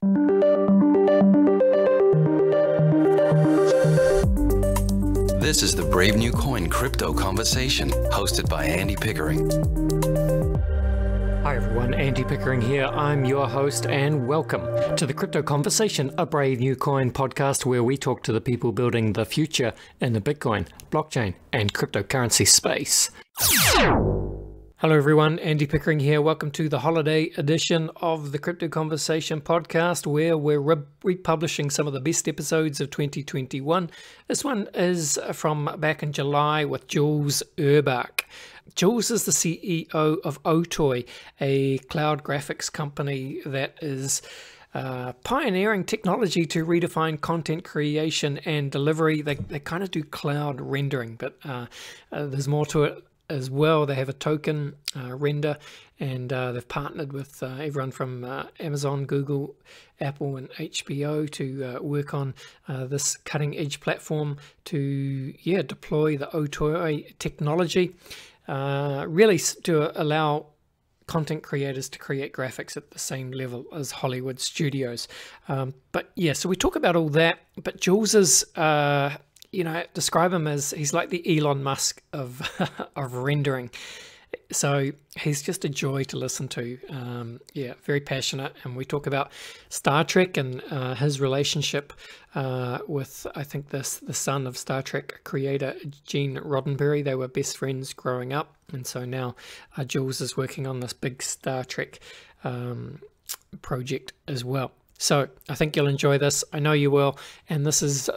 This is the Brave New Coin Crypto Conversation, hosted by Andy Pickering. Hi everyone, Andy Pickering here. I'm your host and welcome to the Crypto Conversation, a Brave New Coin podcast where we talk to the people building the future in the Bitcoin, blockchain and cryptocurrency space. Hello everyone, Andy Pickering here. Welcome to the holiday edition of the Crypto Conversation podcast, where we're republishing some of the best episodes of 2021. This one is from back in July with Jules Urbach. Jules is the CEO of Otoy, a cloud graphics company that is pioneering technology to redefine content creation and delivery. They kind of do cloud rendering, but there's more to it as well. They have a token render, and they've partnered with everyone from Amazon, Google, Apple and HBO to work on this cutting edge platform to deploy the Otoy technology, really to allow content creators to create graphics at the same level as Hollywood studios. So we talk about all that, but Jules is describe him as he's like the Elon Musk of of rendering. So he's just a joy to listen to. Very passionate. And we talk about Star Trek and his relationship with, I think, the son of Star Trek creator Gene Roddenberry. They were best friends growing up. And so now Jules is working on this big Star Trek project as well. So I think you'll enjoy this. I know you will. And this is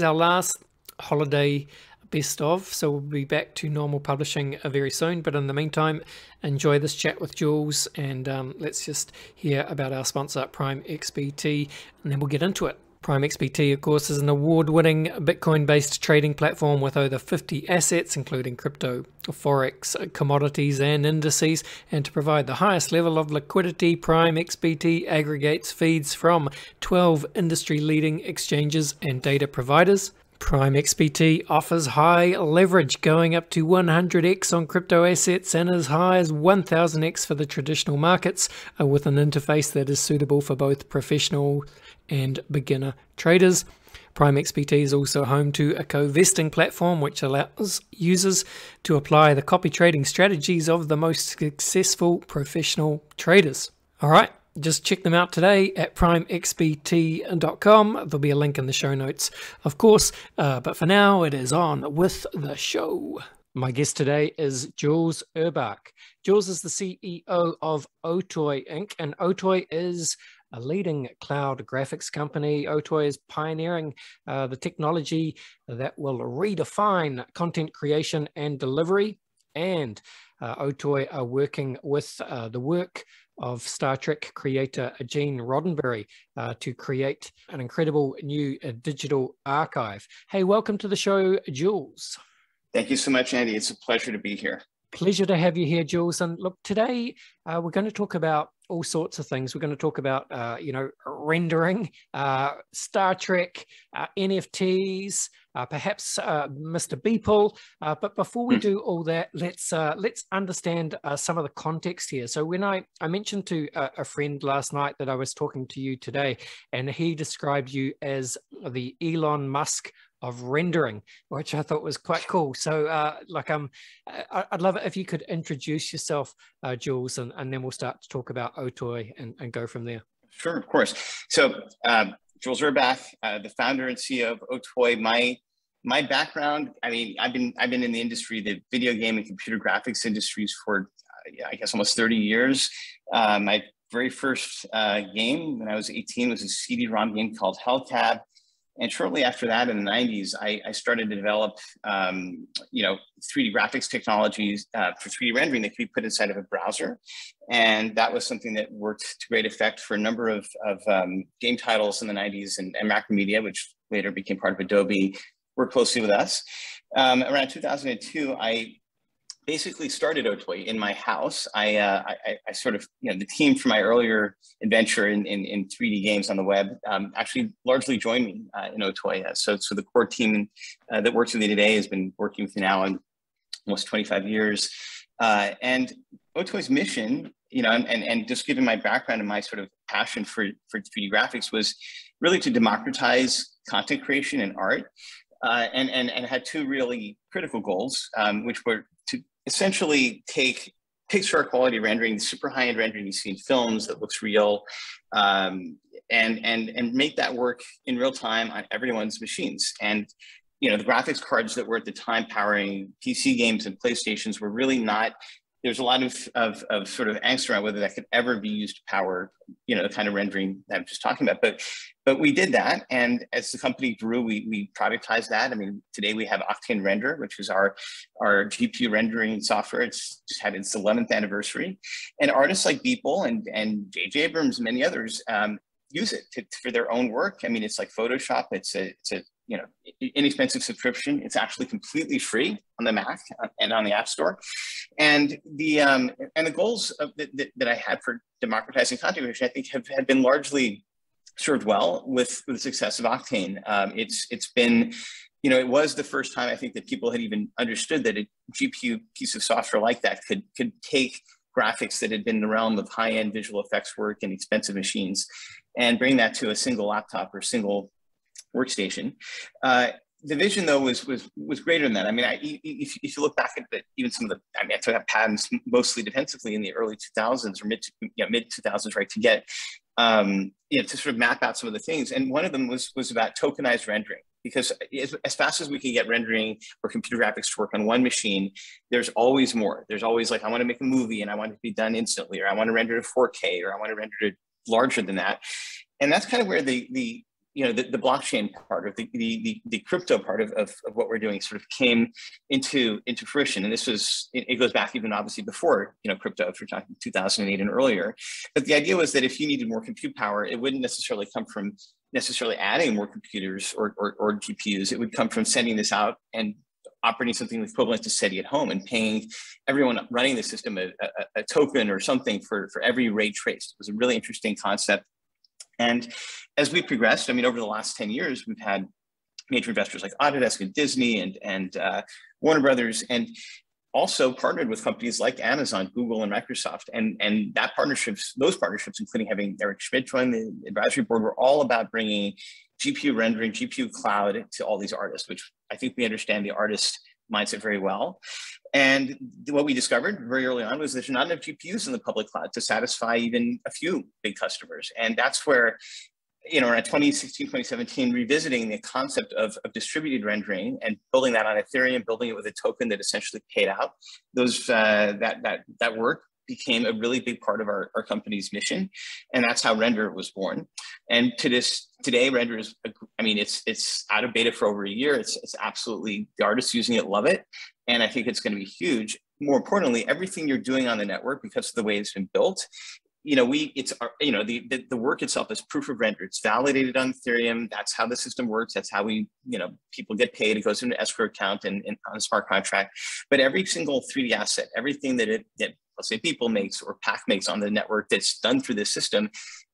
our last holiday best of. So we'll be back to normal publishing very soon. But in the meantime, enjoy this chat with Jules. And let's just hear about our sponsor, PRIMEXBT, and then we'll get into it. PRIMEXBT, of course, is an award-winning Bitcoin-based trading platform with over 50 assets, including crypto, forex, commodities, and indices. And to provide the highest level of liquidity, PRIMEXBT aggregates feeds from 12 industry-leading exchanges and data providers. PRIMEXBT offers high leverage, going up to 100x on crypto assets and as high as 1000x for the traditional markets, with an interface that is suitable for both professional and beginner traders. PRIMEXBT is also home to a co-vesting platform which allows users to apply the copy trading strategies of the most successful professional traders. All right. Just check them out today at primexbt.com. There'll be a link in the show notes, of course. But for now, it is on with the show. My guest today is Jules Urbach. Jules is the CEO of Otoy Inc. And Otoy is a leading cloud graphics company. Otoy is pioneering the technology that will redefine content creation and delivery. And Otoy are working with the work of Star Trek creator Gene Roddenberry to create an incredible new digital archive. Hey, welcome to the show, Jules. Thank you so much, Andy. It's a pleasure to be here. Pleasure to have you here, Jules. And look, today we're going to talk about all sorts of things. We're going to talk about, rendering, Star Trek, NFTs, perhaps Mr. Beeple. But before we do all that, let's understand some of the context here. So when I mentioned to a friend last night that I was talking to you today, and he described you as the Elon Musk of rendering, which I thought was quite cool. So I'd love it if you could introduce yourself, Jules, and then we'll start to talk about Otoy and go from there. Sure, of course. So Jules Urbach, the founder and CEO of Otoy. My background, I mean, I've been in the industry, the video game and computer graphics industries for I guess almost 30 years. My very first game when I was 18 was a CD-ROM game called Hellcat. And shortly after that, in the 90s, I started to develop, 3D graphics technologies for 3D rendering that could be put inside of a browser. And that was something that worked to great effect for a number of game titles in the 90s, and Macromedia, which later became part of Adobe, worked closely with us. Around 2002, I basically started Otoy in my house. I sort of, the team from my earlier adventure in 3D games on the web actually largely joined me in Otoy. So the core team that works with me today has been working with me now in almost 25 years. And Otoy's mission and just given my background and my sort of passion for 3D graphics was really to democratize content creation and art, and had two really critical goals, which were to essentially take picture quality rendering, super high-end rendering you see in films that looks real, and make that work in real time on everyone's machines. And the graphics cards that were at the time powering PC games and PlayStations were really not. There's a lot of sort of angst around whether that could ever be used to power, the kind of rendering that I'm just talking about. But we did that, and as the company grew, we productized that. I mean, today we have Octane Render, which is our GPU rendering software. It's just had its 11th anniversary, and artists like Beeple and J.J. Abrams and many others use it for their own work. I mean, it's like Photoshop. It's a inexpensive subscription. It's actually completely free on the Mac and on the App Store. And the goals that I had for democratizing content creation, I think, have been largely served well with the success of Octane. It's been, it was the first time I think that people had even understood that a GPU piece of software like that could take graphics that had been in the realm of high-end visual effects work and expensive machines and bring that to a single laptop or single workstation. The vision, though, was greater than that. I mean, if you look back at even some of the, I took out patents mostly defensively in the early 2000s or mid 2000s, right, to get, to sort of map out some of the things. And one of them was about tokenized rendering, because as fast as we can get rendering or computer graphics to work on one machine, there's always more. There's always like, I want to make a movie and I want it to be done instantly, or I want to render it 4K, or I want to render it larger than that. And that's kind of where the blockchain part of the crypto part of what we're doing sort of came into fruition. And this was, it goes back even obviously before, crypto, if we're talking 2008 and earlier. But the idea was that if you needed more compute power, it wouldn't necessarily come from necessarily adding more computers or GPUs. It would come from sending this out and operating something equivalent to SETI at home and paying everyone running the system a token or something for every ray traced. It was a really interesting concept. And as we progressed, I mean, over the last 10 years, we've had major investors like Autodesk and Disney and Warner Brothers, and also partnered with companies like Amazon, Google, and Microsoft. And those partnerships, including having Eric Schmidt join the advisory board, were all about bringing GPU rendering, GPU cloud to all these artists, which I think we understand the artist mindset very well. And what we discovered very early on was there's not enough GPUs in the public cloud to satisfy even a few big customers. And that's where, in 2016, 2017, revisiting the concept of distributed rendering and building that on Ethereum, building it with a token that essentially paid out, that work became a really big part of our company's mission. And that's how Render was born. And today, Render is, it's out of beta for over a year. It's absolutely, the artists using it love it. And I think it's going to be huge. More importantly, everything you're doing on the network, because of the way it's been built, the work itself is proof of render. It's validated on Ethereum. That's how the system works. That's how people get paid. It goes into an escrow account and on a smart contract. But every single 3D asset, everything that let's say Beeple makes or Pack makes on the network that's done through this system,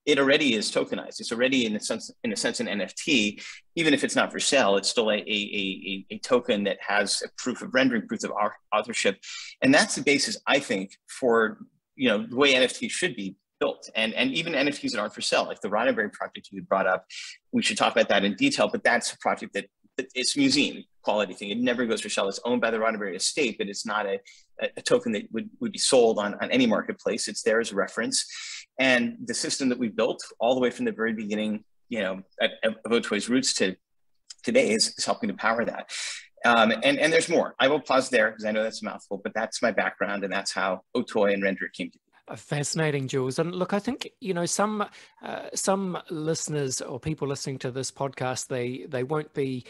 it already is tokenized. It's already in a sense an NFT. Even if it's not for sale, it's still a token that has a proof of rendering, proof of authorship. And that's the basis, I think, for the way NFTs should be built, and even NFTs that aren't for sale, like the Roddenberry project you brought up. We should talk about that in detail, but that's a project that it's a museum quality thing. It never goes for sale. It's owned by the Roddenberry estate, but it's not a token that would be sold on any marketplace. It's there as a reference. And the system that we built all the way from the very beginning, of Otoy's roots to today is helping to power that. And there's more. I will pause there because I know that's a mouthful, but that's my background, and that's how Otoy and Render came to be. Fascinating, Jules. And look, I think, some listeners or people listening to this podcast, they won't be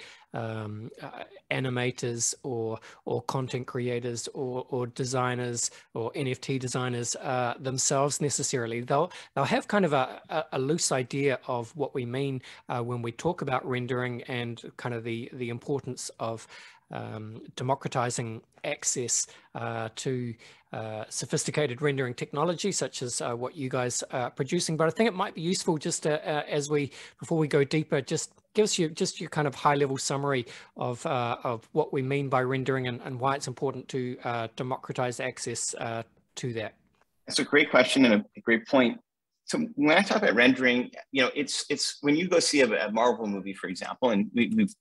animators or content creators or designers or NFT designers themselves necessarily. They'll have kind of a loose idea of what we mean when we talk about rendering and kind of the importance of democratizing access to sophisticated rendering technology, such as what you guys are producing. But I think it might be useful just to, before we go deeper, just gives you just your kind of high level summary of what we mean by rendering and why it's important to democratize access to that. That's a great question and a great point. So when I talk about rendering, it's when you go see a Marvel movie, for example, and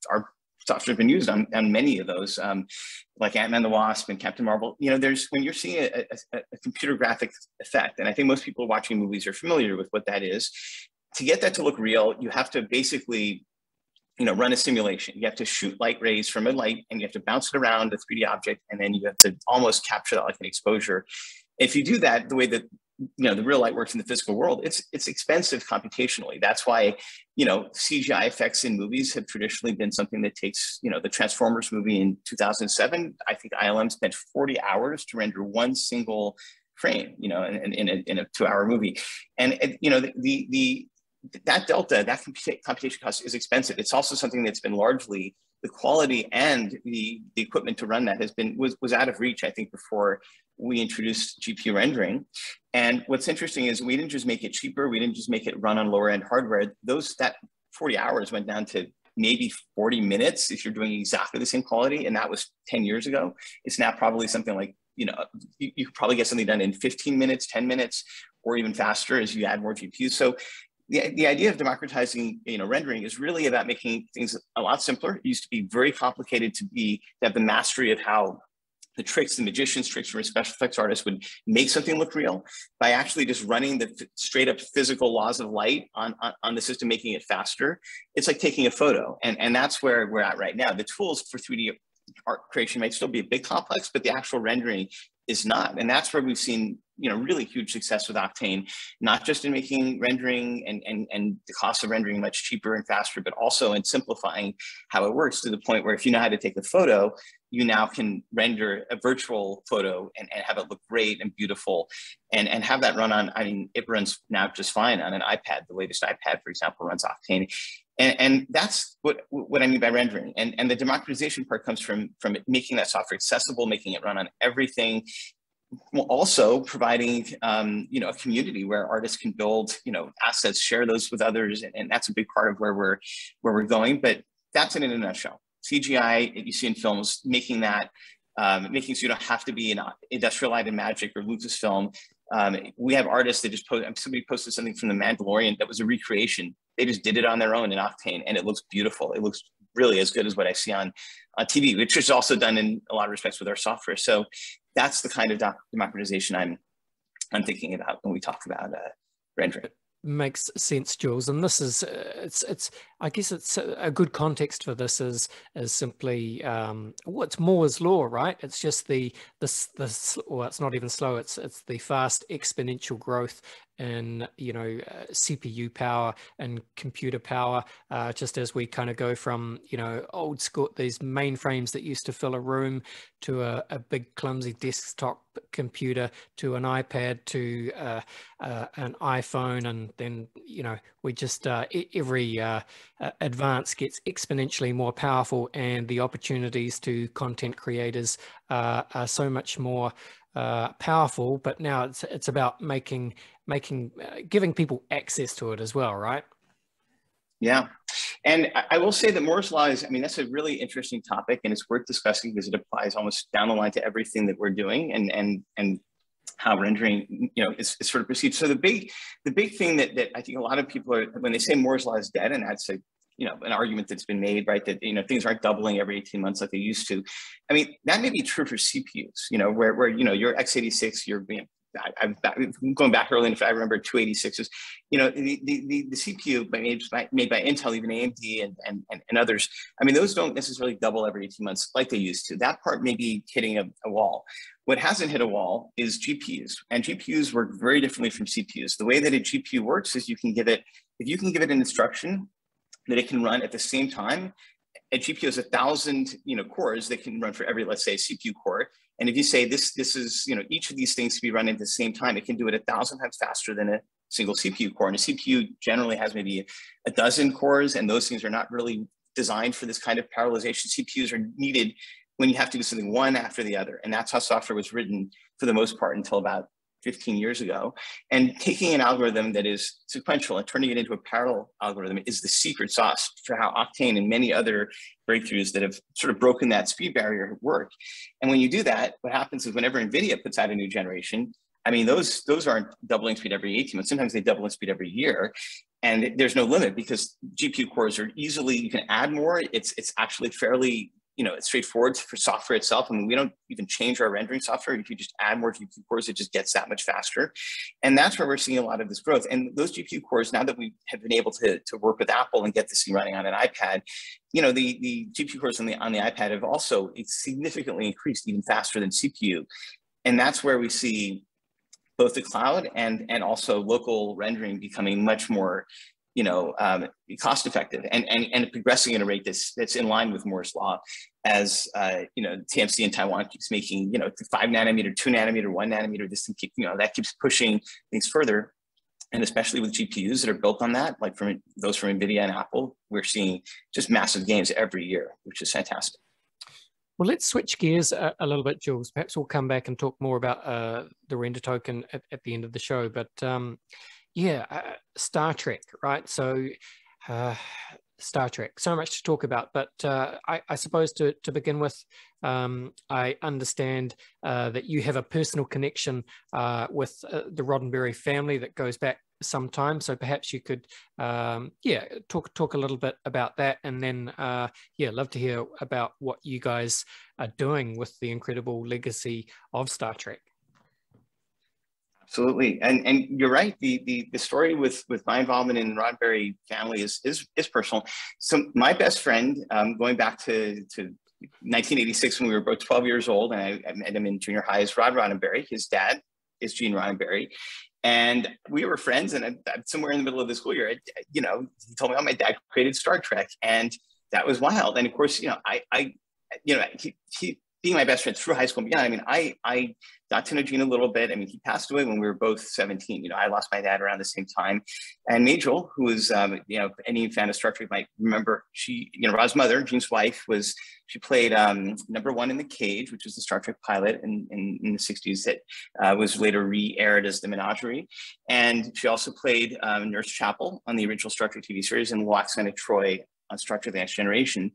our software has been used on many of those, like Ant-Man the Wasp and Captain Marvel. There's when you're seeing a computer graphic effect, and I think most people watching movies are familiar with what that is. To get that to look real, you have to basically run a simulation. You have to shoot light rays from a light and you have to bounce it around a 3D object, and then you have to almost capture that like an exposure. If you do that the way that the real light works in the physical world, it's expensive computationally. That's why CGI effects in movies have traditionally been something that takes the Transformers movie in 2007. I think ILM spent 40 hours to render one single frame, in a 2-hour movie, and that delta, that computation cost is expensive. It's also something that's been largely the quality and the equipment to run that was out of reach, I think, before we introduced GPU rendering. And what's interesting is we didn't just make it cheaper. We didn't just make it run on lower end hardware. That 40 hours went down to maybe 40 minutes if you're doing exactly the same quality. And that was 10 years ago. It's now probably something like, you could probably get something done in 15 minutes, 10 minutes, or even faster as you add more GPUs. So the idea of democratizing, rendering is really about making things a lot simpler. It used to be very complicated to have the mastery of how the magician's tricks from a special effects artist would make something look real by actually just running the straight up physical laws of light on the system, making it faster. It's like taking a photo, and that's where we're at right now. The tools for 3D art creation might still be a bit complex, but the actual rendering is not. And that's where we've seen, really huge success with Octane, not just in making rendering and the cost of rendering much cheaper and faster, but also in simplifying how it works to the point where if you know how to take a photo, you now can render a virtual photo and have it look great and beautiful and have that run on, it runs now just fine on an iPad. The latest iPad, for example, runs Octane. And that's what I mean by rendering. And the democratization part comes from making that software accessible, making it run on everything, while also providing a community where artists can build assets, share those with others, and that's a big part of where we're going. But that's it in a nutshell. CGI, you see in films, making so you don't have to be an Industrial Light and Magic or Lucasfilm. We have artists that just somebody posted something from The Mandalorian that was a recreation. They just did it on their own in Octane, and it looks beautiful. It looks really as good as what I see on TV, which is also done in a lot of respects with our software. So that's the kind of democratization I'm thinking about when we talk about rendering. Makes sense, Jules. And this is it's I guess it's a good context for this is simply what's Moore's law, right? It's just well, it's not even slow. It's the fast exponential growth in CPU power and computer power, just as we kind of go from old school, these mainframes that used to fill a room, to a big clumsy desktop computer, to an iPad, to an iPhone, and then we just every advance gets exponentially more powerful, and the opportunities to content creators are so much more powerful. But now it's about giving people access to it as well, right? Yeah. And I will say that Moore's law is, that's a really interesting topic, and it's worth discussing because it applies almost down the line to everything that we're doing and how rendering, is sort of perceived. So the big thing that I think a lot of people are, when they say Moore's law is dead, and that's an argument that's been made, right? That, things aren't doubling every 18 months like they used to. That may be true for CPUs, where your x86, I'm going back early enough. I remember 286s. The CPU made by Intel, even AMD and others. Those don't necessarily double every 18 months like they used to. That part may be hitting a wall. What hasn't hit a wall is GPUs, and GPUs work very differently from CPUs. The way that a GPU works is if you can give it an instruction that it can run at the same time. A GPU has 1,000 cores that can run for every, let's say, CPU core. And if you say this is each of these things to be running at the same time, it can do it 1,000 times faster than a single CPU core. And a CPU generally has maybe a dozen cores, and those things are not really designed for this kind of parallelization. CPUs are needed when you have to do something one after the other, and that's how software was written for the most part until about 15 years ago. And taking an algorithm that is sequential and turning it into a parallel algorithm is the secret sauce for how Octane and many other breakthroughs that have sort of broken that speed barrier work. And when you do that, what happens is whenever NVIDIA puts out a new generation, I mean, those aren't doubling speed every 18 months. Sometimes they double in speed every year. And there's no limit because GPU cores are easily, you can add more. It's actually fairly, it's straightforward for software itself. I mean, we don't even change our rendering software. If you just add more GPU cores, it just gets that much faster. And that's where we're seeing a lot of this growth. And those GPU cores, now that we have been able to work with Apple and get this thing running on an iPad, the GPU cores on the iPad have also significantly increased, even faster than CPU. And that's where we see both the cloud and also local rendering becoming much more cost effective and progressing at a rate that's in line with Moore's law, as TMC in Taiwan keeps making 5 nanometer, 2 nanometer, 1 nanometer. This thing that keeps pushing things further, and especially with GPUs that are built on that, like from those from NVIDIA and Apple, we're seeing just massive gains every year, which is fantastic. Well, let's switch gears a little bit, Jules. Perhaps we'll come back and talk more about the render token at the end of the show. But Star Trek, right? So Star Trek, so much to talk about. But I suppose to begin with, I understand that you have a personal connection with the Roddenberry family that goes back some time. So perhaps you could, talk a little bit about that, and then love to hear about what you guys are doing with the incredible legacy of Star Trek. Absolutely, and you're right. The story with my involvement in Roddenberry family is personal. So my best friend, going back to 1986 when we were both 12 years old, and I met him in junior high, is Rod Roddenberry. His dad is Gene Roddenberry. And we were friends, and somewhere in the middle of the school year, he told me, "Oh, my dad created Star Trek," and that was wild. And of course, he being my best friend through high school, I mean, I got to know Gene a little bit. I mean, he passed away when we were both 17. I lost my dad around the same time. And Majel, who was, any fan of Star Trek might remember, she, Rod's mother, Gene's wife, she played number 1 in The Cage, which was the Star Trek pilot in the 60s that was later re-aired as The Menagerie. And she also played Nurse Chapel on the original Star Trek TV series and Loxana Troy on Star Trek The Next Generation.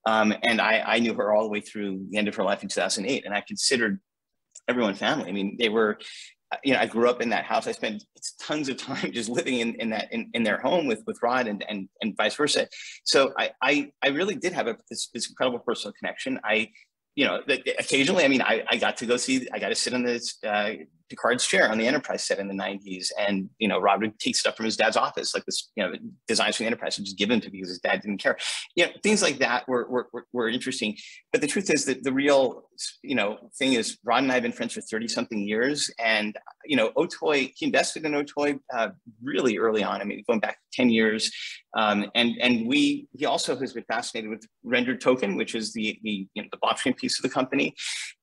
And I knew her all the way through the end of her life in 2008, and I considered everyone family. I mean, they were, I grew up in that house. I spent tons of time just living in their home with Rod and vice versa. So I really did have this incredible personal connection. Occasionally, I mean, I got to sit on this Picard's chair on the Enterprise set in the 90s, and Rod would take stuff from his dad's office, like this, designs for the Enterprise, and just give them to me because his dad didn't care. Things like that were interesting. But the truth is that the real thing is, Rod and I have been friends for 30-something years, and Otoy, he invested in Otoy really early on. I mean, going back 10 years, and he also has been fascinated with Rendered Token, which is the blockchain piece of the company.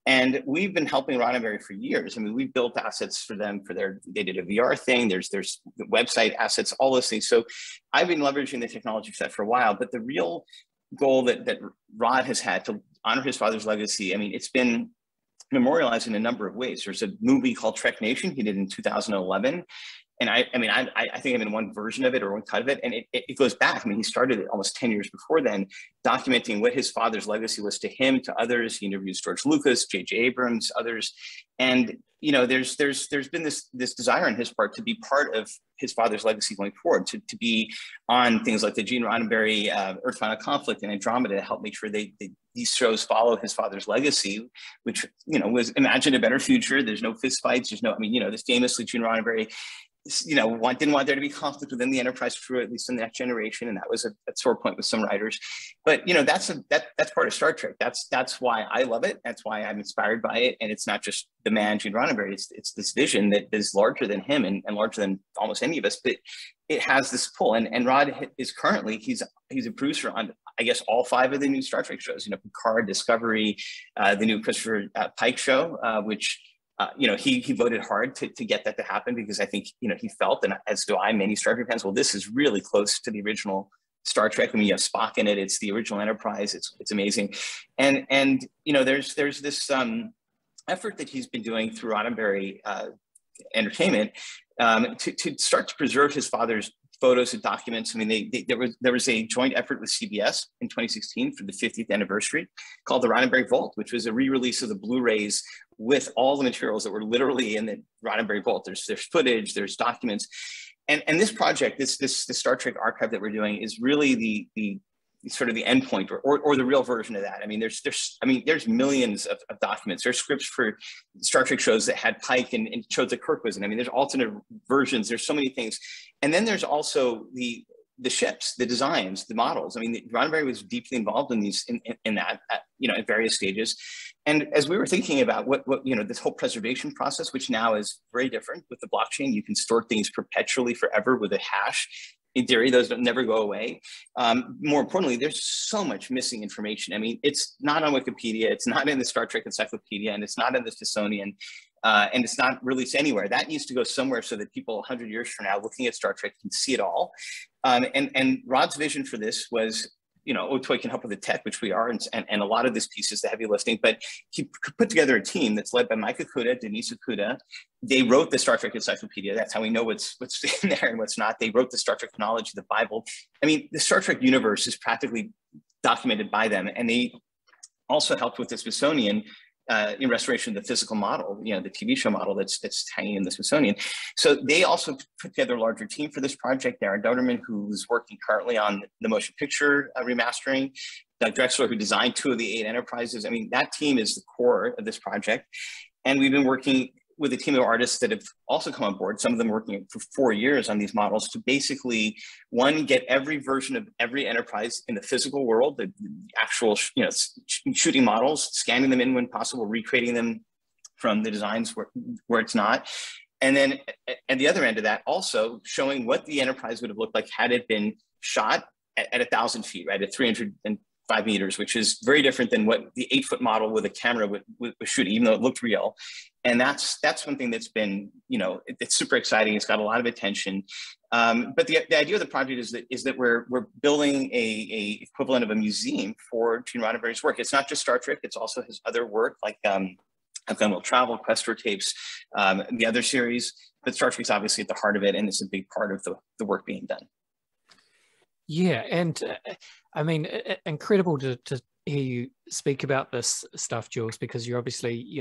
And we've been helping Roddenberry for years. I mean, we've built assets for them they did a VR thing. There's website assets, all those things. So I've been leveraging the technology for that for a while. But the real goal that Rod has had to honor his father's legacy, I mean, it's been memorialized in a number of ways. There's a movie called Trek Nation he did in 2011. And I think I'm in one version of it or one cut of it. And it goes back. I mean, he started it almost 10 years before then, documenting what his father's legacy was to him, to others. He interviews George Lucas, J.J. Abrams, others. And, there's been this desire on his part to be part of his father's legacy going forward, to be on things like the Gene Roddenberry Earth Final Conflict and Andromeda to help make sure these shows follow his father's legacy, which, was imagine a better future. There's no fist fights. There's no, this famously Gene Roddenberry, didn't want there to be conflict within the Enterprise crew, at least in the Next Generation, and that was a sore point with some writers. But that's part of Star Trek. That's why I love it. That's why I'm inspired by it. And it's not just the man Gene Roddenberry. It's this vision that is larger than him and larger than almost any of us. But it has this pull. And Rod is currently he's a producer on, I guess, all 5 of the new Star Trek shows. Picard, Discovery, the new Christopher Pike show, which. He voted hard to get that to happen, because I think, he felt, and as do I, many Star Trek fans, well, this is really close to the original Star Trek. I mean, you have Spock in it. It's the original Enterprise. It's amazing. And there's this effort that he's been doing through Roddenberry Entertainment to start to preserve his father's photos and documents. I mean, there was a joint effort with CBS in 2016 for the 50th anniversary called the Roddenberry Vault, which was a re-release of the Blu-rays with all the materials that were literally in the Roddenberry Vault. There's footage, there's documents. And this project, this Star Trek archive that we're doing is really the sort of the endpoint or the real version of that. I mean, there's millions of documents. There's scripts for Star Trek shows that had Pike and shows that Kirk was in. I mean, there's alternate versions. There's so many things. And then there's also the ships, the designs, the models. I mean, Roddenberry was deeply involved in these, in that, at various stages. And as we were thinking about what this whole preservation process, which now is very different with the blockchain, you can store things perpetually forever with a hash. In theory, those don't never go away. More importantly, there's so much missing information. I mean, it's not on Wikipedia, it's not in the Star Trek Encyclopedia, and it's not in the Smithsonian, and it's not released anywhere. That needs to go somewhere so that people 100 years from now looking at Star Trek can see it all. And Rod's vision for this was, Otoy can help with the tech, which we are, and a lot of this piece is the heavy lifting, but he put together a team that's led by Mike Okuda, Denise Okuda. They wrote the Star Trek Encyclopedia. That's how we know what's in there and what's not. They wrote the Star Trek chronology, the Bible. I mean, the Star Trek universe is practically documented by them. And they also helped with the Smithsonian in restoration of the physical model, the TV show model that's hanging in the Smithsonian. So they also put together a larger team for this project. Darren Doderman, who's working currently on the motion picture remastering, Doug Drexler, who designed 2 of the 8 enterprises. I mean, that team is the core of this project. And we've been working with a team of artists that have also come on board, some of them working for 4 years on these models to basically, one, get every version of every enterprise in the physical world, the actual, shooting models, scanning them in when possible, recreating them from the designs where it's not. And then at the other end of that, also showing what the enterprise would have looked like had it been shot at 1,000 feet, right, at 305 meters, which is very different than what the 8-foot model with a camera would shoot, even though it looked real. And that's one thing that's been, it's super exciting. It's got a lot of attention. But the idea of the project is that we're building a equivalent of a museum for Gene Roddenberry's work. It's not just Star Trek. It's also his other work, like I've Gun Will Travel, Quest for Tapes, the other series. But Star Trek's obviously at the heart of it, and it's a big part of the work being done. Yeah, and I mean, incredible to hear you speak about this stuff, Jules, because you're obviously,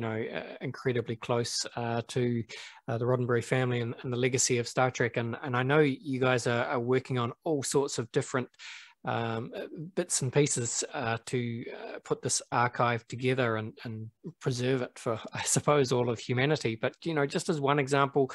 incredibly close to the Roddenberry family and the legacy of Star Trek. And I know you guys are working on all sorts of different bits and pieces to put this archive together and preserve it for, I suppose, all of humanity. But, just as one example,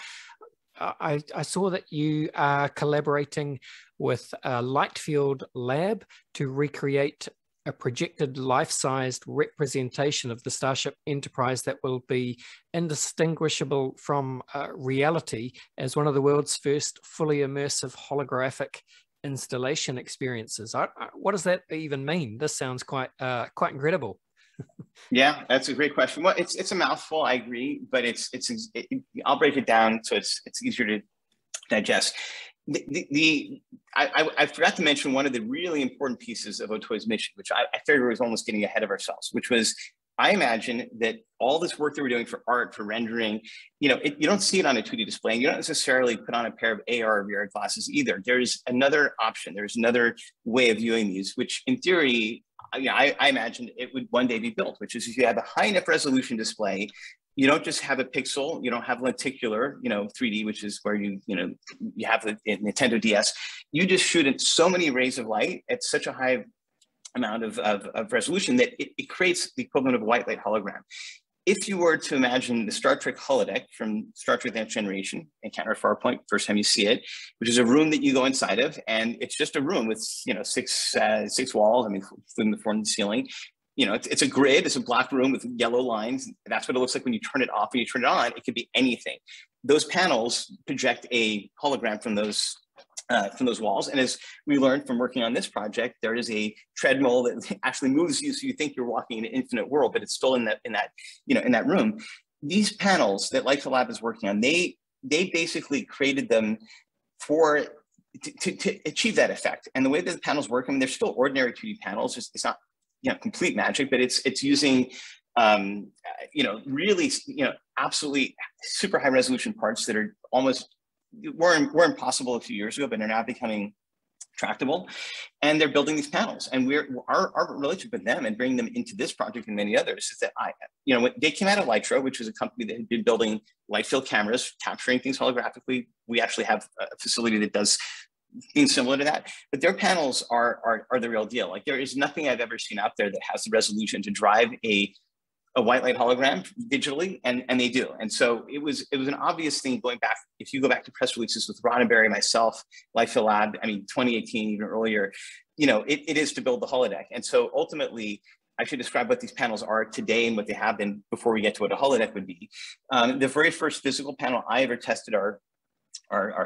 I saw that you are collaborating with Lightfield Lab to recreate a projected life-sized representation of the Starship Enterprise that will be indistinguishable from reality as one of the world's first fully immersive holographic installation experiences. What does that even mean? This sounds quite incredible. Yeah, that's a great question. Well, it's a mouthful, I agree, but I'll break it down so it's easier to digest. I forgot to mention one of the really important pieces of Otoy's mission, which I figured was almost getting ahead of ourselves, which was, I imagine that all this work that we're doing for art, for rendering, you don't see it on a 2D display, and you don't necessarily put on a pair of AR or VR glasses either. There's another option. There's another way of viewing these, which in theory, I imagine it would one day be built, which is if you have a high enough resolution display, you don't just have a pixel, you don't have lenticular, 3D, which is where you have the Nintendo DS. You just shoot in so many rays of light at such a high amount of resolution that it creates the equivalent of a white light hologram. If you were to imagine the Star Trek holodeck from Star Trek: The Next Generation, Encounter at Farpoint, first time you see it, which is a room that you go inside of, and it's just a room with 6 walls, including the floor and the ceiling. It's a grid, it's a black room with yellow lines. That's what it looks like when you turn it off. When you turn it on, it could be anything. Those panels project a hologram from those walls. And as we learned from working on this project, there is a treadmill that actually moves you, so you think you're walking in an infinite world, but it's still in that room. These panels that Lightfield Lab is working on, they basically created them to achieve that effect. And the way that the panels work, they're still ordinary 2D panels. It's not complete magic, but it's using really absolutely super high resolution parts that are almost were impossible a few years ago, but are now becoming tractable, and they're building these panels. And our relationship with them and bringing them into this project and many others is that when they came out of Lytro, which was a company that had been building light field cameras, capturing things holographically. We actually have a facility that does things similar to that, but their panels are the real deal. Like, there is nothing I've ever seen out there that has the resolution to drive a white light hologram digitally, and they do. And so it was an obvious thing going back. If you go back to press releases with Roddenberry, myself, Lightfield Lab, 2018, even earlier, it is to build the holodeck. And so ultimately, I should describe what these panels are today and what they have been before we get to what a holodeck would be. The very first physical panel I ever tested our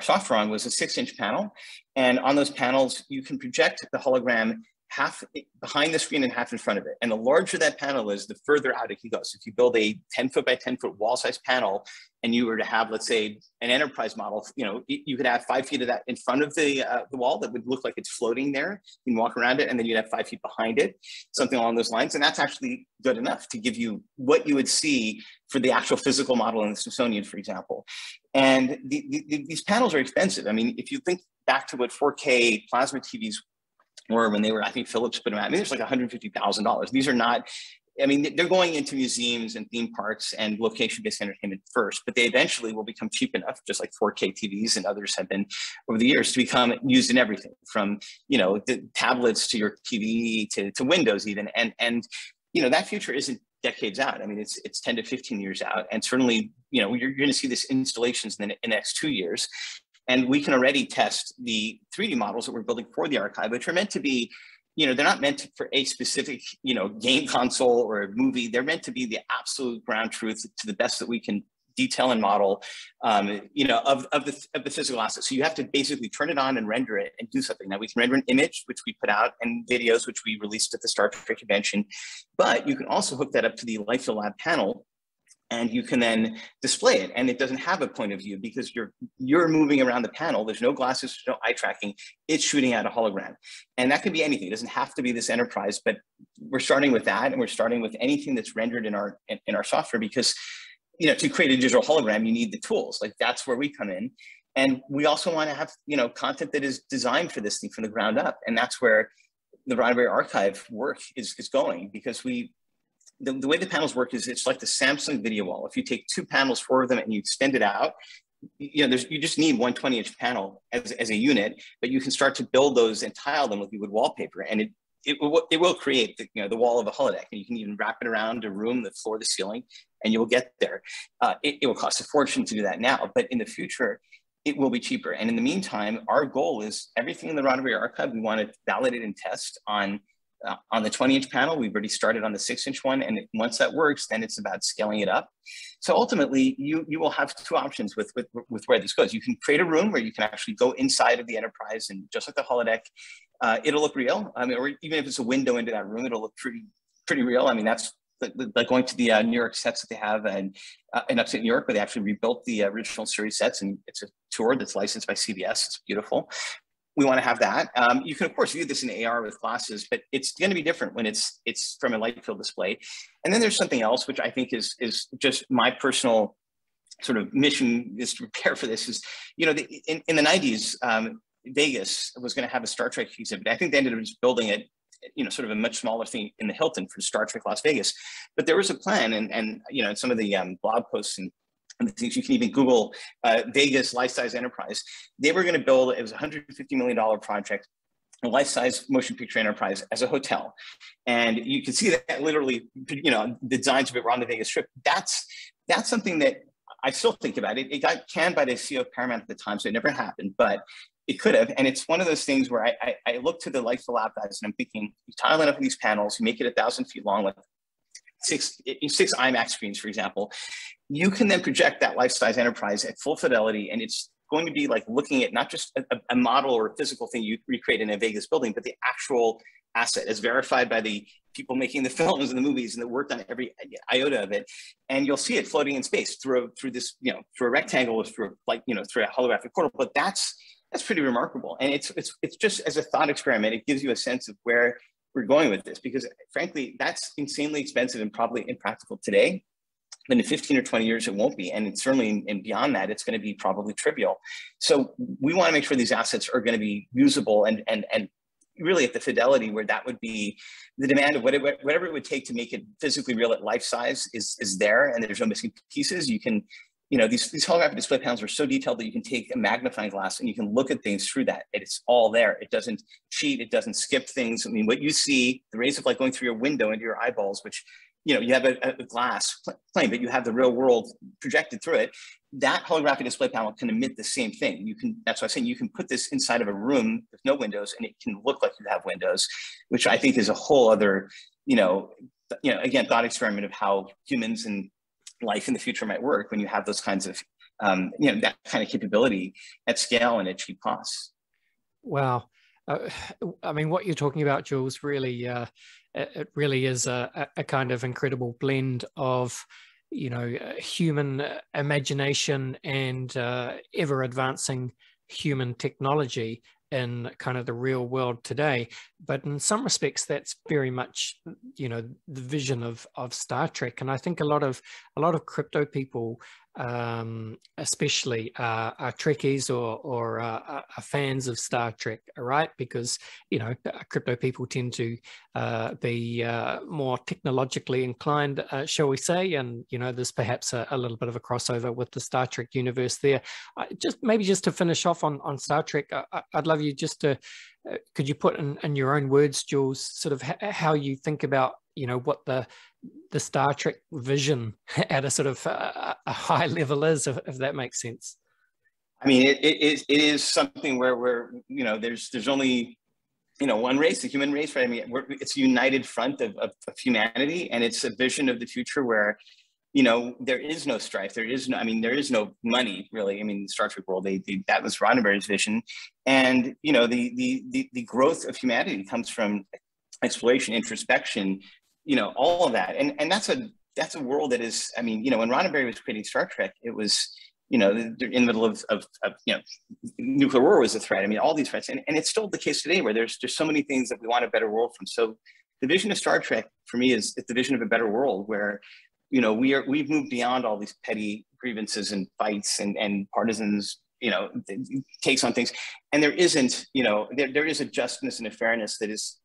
software on was a 6-inch panel. And on those panels, you can project the hologram half behind the screen and half in front of it. And the larger that panel is, the further out it can go. So if you build a 10-foot by 10-foot wall size panel, and you were to have, let's say, an enterprise model, you could have 5 feet of that in front of the wall that would look like it's floating there. You can walk around it, and then you'd have 5 feet behind it, something along those lines. And that's actually good enough to give you what you would see for the actual physical model in the Smithsonian, for example. And these panels are expensive. I mean, if you think back to what 4K plasma TVs were when they were, I think Philips put them out. I mean, there's like $150,000. These are not, they're going into museums and theme parks and location-based entertainment first, but they eventually will become cheap enough, just like 4K TVs and others have been over the years, to become used in everything from, the tablets to your TV to Windows even. And that future isn't decades out. I mean, it's 10 to 15 years out. And certainly, you're going to see this installations in the next 2 years. And we can already test the 3D models that we're building for the archive, which are meant to be, they're not meant for a specific, game console or a movie. They're meant to be the absolute ground truth to the best that we can detail and model, of the physical assets. So you have to basically turn it on and render it and do something. Now, we can render an image, which we put out, and videos, which we released at the Star Trek convention. But you can also hook that up to the Lightfield Lab panel, and you can then display it, and it doesn't have a point of view because you're moving around the panel. There's no glasses, there's no eye tracking. It's shooting out a hologram, and that can be anything. It doesn't have to be this enterprise, but we're starting with that, and we're starting with anything that's rendered in our software, because to create a digital hologram, you need the tools. Like, that's where we come in, and we also want to have content that is designed for this thing from the ground up, and that's where the Roddenberry archive work is going, because the way the panels work is it's like the Samsung video wall. If you take 2 panels, 4 of them, and you extend it out, you just need one 20-inch panel as a unit, but you can start to build those and tile them like you would wallpaper, and it will create the wall of a holodeck, and you can even wrap it around a room, the floor, the ceiling, and you will get there. It will cost a fortune to do that now, but in the future, it will be cheaper. And in the meantime, our goal is everything in the Roddenberry archive, we want to validate and test on the 20-inch panel. We've already started on the 6-inch one, and once that works, then it's about scaling it up. So ultimately, you will have 2 options with where this goes. You can create a room where you can actually go inside of the enterprise, and just like the holodeck, it'll look real. I mean, or even if it's a window into that room, it'll look pretty real. I mean, that's like going to the New York sets that they have in upstate New York, where they actually rebuilt the original series sets, and it's a tour that's licensed by CBS. It's beautiful. We want to have that. You can, of course, view this in AR with glasses, but it's going to be different when it's from a light field display. And then there's something else, which I think is just my personal sort of mission is to prepare for this. Is, in the 90s, Vegas was going to have a Star Trek exhibit. I think they ended up just building it, sort of a much smaller thing in the Hilton for Star Trek Las Vegas. But there was a plan, and some of the blog posts and the things, you can even Google Vegas life-size enterprise. They were going to build, it was a $150 million project, a life-size motion picture enterprise as a hotel. And you can see that literally, the designs of it were on the Vegas Strip. That's something that I still think about. It got canned by the CEO of Paramount at the time, so it never happened, but it could have. And it's one of those things where I look to the Lightfield Lab guys, and I'm thinking, you tile it up in these panels, you make it 1,000 feet long, like six IMAX screens, for example. You can then project that life-size enterprise at full fidelity, and it's going to be like looking at not just a model or a physical thing you recreate in a Vegas building, but the actual asset as verified by the people making the films and the movies and that worked on every iota of it. And you'll see it floating in space through this, through a rectangle or through through a holographic portal. But that's pretty remarkable. And it's just, as a thought experiment, it gives you a sense of where we're going with this, because frankly, that's insanely expensive and probably impractical today. but in 15 or 20 years, it won't be. And it's certainly, and beyond that, it's going to be probably trivial. So we want to make sure these assets are going to be usable and really at the fidelity where that would be the demand of whatever it would take to make it physically real at life size is there, and there's no missing pieces. You can, these holographic display panels are so detailed that you can take a magnifying glass and you can look at things through that. It's all there. It doesn't cheat. It doesn't skip things. I mean, what you see, the rays of light going through your window into your eyeballs, which, you have a glass plane, but you have the real world projected through it. That holographic display panel can emit the same thing. That's why I'm saying you can put this inside of a room with no windows and it can look like you have windows, which I think is a whole other, again, thought experiment of how humans and life in the future might work when you have those kinds of, that kind of capability at scale and at cheap costs. Wow. I mean, what you're talking about, Jules, really, it really is a kind of incredible blend of, human imagination and ever advancing human technology in kind of the real world today. But in some respects, that's very much, the vision of Star Trek. And I think a lot of crypto people, especially are Trekkies or are fans of Star Trek, right? Because, crypto people tend to be more technologically inclined, shall we say, and, there's perhaps a little bit of a crossover with the Star Trek universe there. Just to finish off on Star Trek, I'd love you just to, could you put in your own words, Jules, sort of how you think about, what the Star Trek vision at a sort of a high level is, if that makes sense? I mean, it is something where there's only, one race, the human race, right? I mean, it's a united front of humanity, and it's a vision of the future where, there is no strife. There is no money, really. I mean, the Star Trek world, that was Roddenberry's vision. And, the growth of humanity comes from exploration, introspection, all of that. And that's a world that is, I mean, when Roddenberry was creating Star Trek, it was, in the middle of nuclear war was a threat. I mean, all these threats, and it's still the case today where there's so many things that we want a better world from. So the vision of Star Trek for me is the vision of a better world where, we've moved beyond all these petty grievances and fights and partisans, takes on things. And there isn't, there is a justness and a fairness that is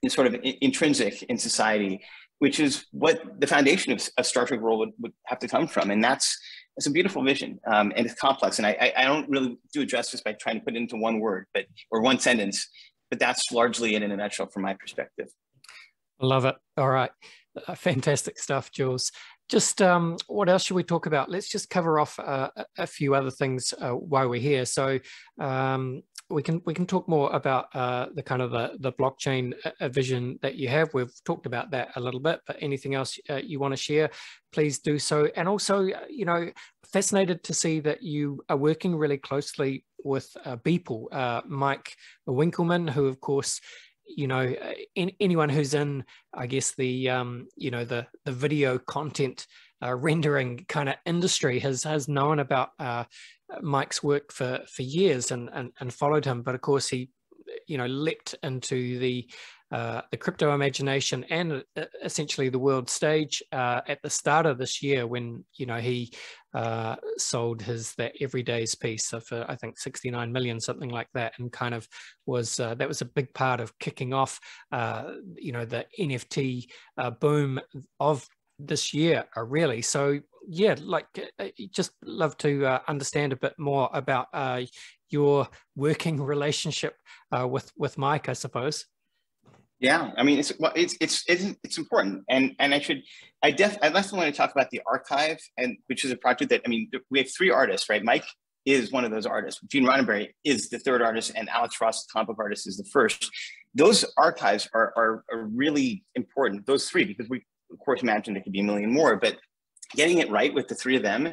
sort of intrinsic in society, which is what the foundation of Star Trek world would have to come from. And it's a beautiful vision, and it's complex. And I don't really do it justice by trying to put it into one word, or one sentence, but that's largely it in a nutshell from my perspective. I love it. All right. Fantastic stuff, Jules. Just what else should we talk about? Let's just cover off a few other things while we're here. So we can talk more about the kind of the blockchain vision that you have. We've talked about that a little bit, but anything else you want to share, please do so. And also, fascinated to see that you are working really closely with people, Mike Winkelmann, who of course, anyone who's in, I guess, the video content rendering kind of industry has known about Mike's work for years and followed him. But of course, he, leapt into the crypto imagination and essentially the world stage at the start of this year when, he sold that Everyday's piece for, I think, 69 million, something like that, and kind of was, that was a big part of kicking off, the NFT boom of this year, really. So yeah, just love to understand a bit more about your working relationship with Mike, I suppose. Yeah, I mean, it's important, and I definitely want to talk about the archive, and which is a project that, I mean, we have 3 artists, right? Mike is one of those artists. Gene Roddenberry is the 3rd artist, and Alex Ross, the comic book artist, is the 1st. Those archives are really important. Those 3, because we of course imagine there could be a million more, but getting it right with the 3 of them,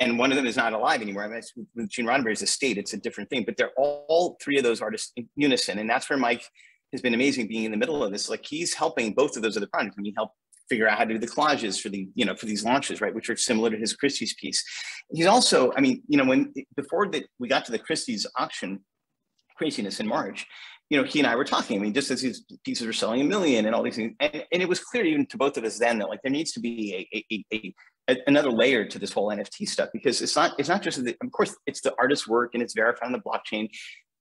and one of them is not alive anymore. I mean, with Gene Roddenberry's estate, it's a different thing, but they're all 3 of those artists in unison, and that's where Mike has been amazing being in the middle of this. Like, he's helping both of those other projects. I mean, he helped figure out how to do the collages for the, for these launches, right, which are similar to his Christie's piece. He's also, I mean, before we got to the Christie's auction craziness in March, he and I were talking. I mean, just as these pieces were selling $1 million and all these things, and it was clear even to both of us then that, like, there needs to be another layer to this whole NFT stuff, because it's not just of course it's the artist's work and it's verified on the blockchain.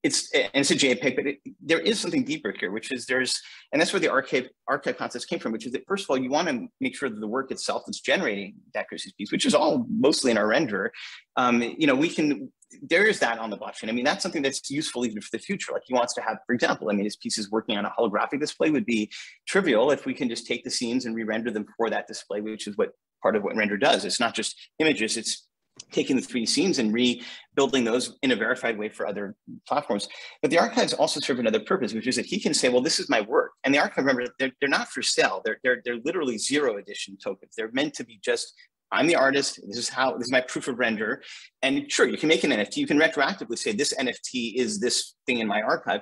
It's a JPEG, but there is something deeper here, which is and that's where the archive concepts came from, which is that first of all, you want to make sure that the work itself that's generating that accuracy piece, which is all mostly in our renderer, there is that on the blockchain. I mean, that's something that's useful even for the future. Like he wants to have, for example, I mean, his pieces working on a holographic display would be trivial if we can just take the scenes and re-render them for that display, which is part of what render does. It's not just images, it's taking the 3D scenes and rebuilding those in a verified way for other platforms. But the archives also serve another purpose, which is that he can say, well, this is my work. And the archive, remember, they're not for sale. They're literally 0 edition tokens. They're meant to be just, I'm the artist, this is my proof of render. And sure, you can make an NFT, you can retroactively say this NFT is this thing in my archive,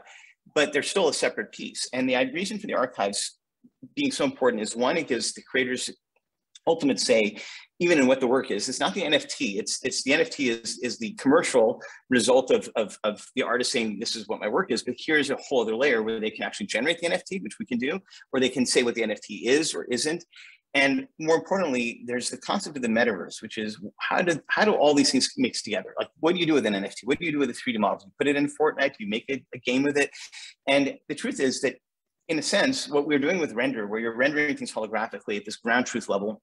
but they're still a separate piece. And the reason for the archives being so important is, one, it gives the creators ultimate say, even in what the work is. It's not the NFT, it's the NFT is the commercial result of the artist saying, this is what my work is, but here's a whole other layer where they can actually generate the NFT, which we can do, or they can say what the NFT is or isn't. And more importantly, there's the concept of the metaverse, which is how do all these things mix together? Like, what do you do with an NFT? What do you do with a 3D model? Do you put it in Fortnite? Do you make a game with it? And the truth is that, in a sense, what we're doing with render, where you're rendering things holographically at this ground truth level,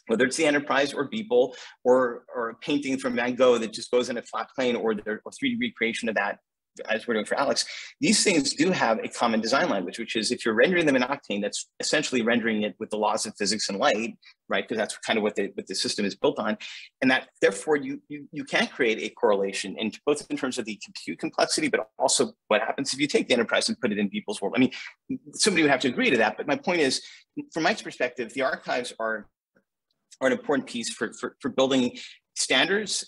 whether it's the Enterprise or Beeple or a painting from Van Gogh that just goes in a flat plane, or 3D recreation of that, as we're doing for Alex, these things do have a common design language, which is if you're rendering them in Octane, that's essentially rendering it with the laws of physics and light, right? Because that's kind of what the system is built on. And that therefore you can create a correlation both in terms of the compute complexity, but also what happens if you take the Enterprise and put it in Beeple's world. I mean, somebody would have to agree to that, but my point is, from Mike's perspective, the archives are an important piece for building standards,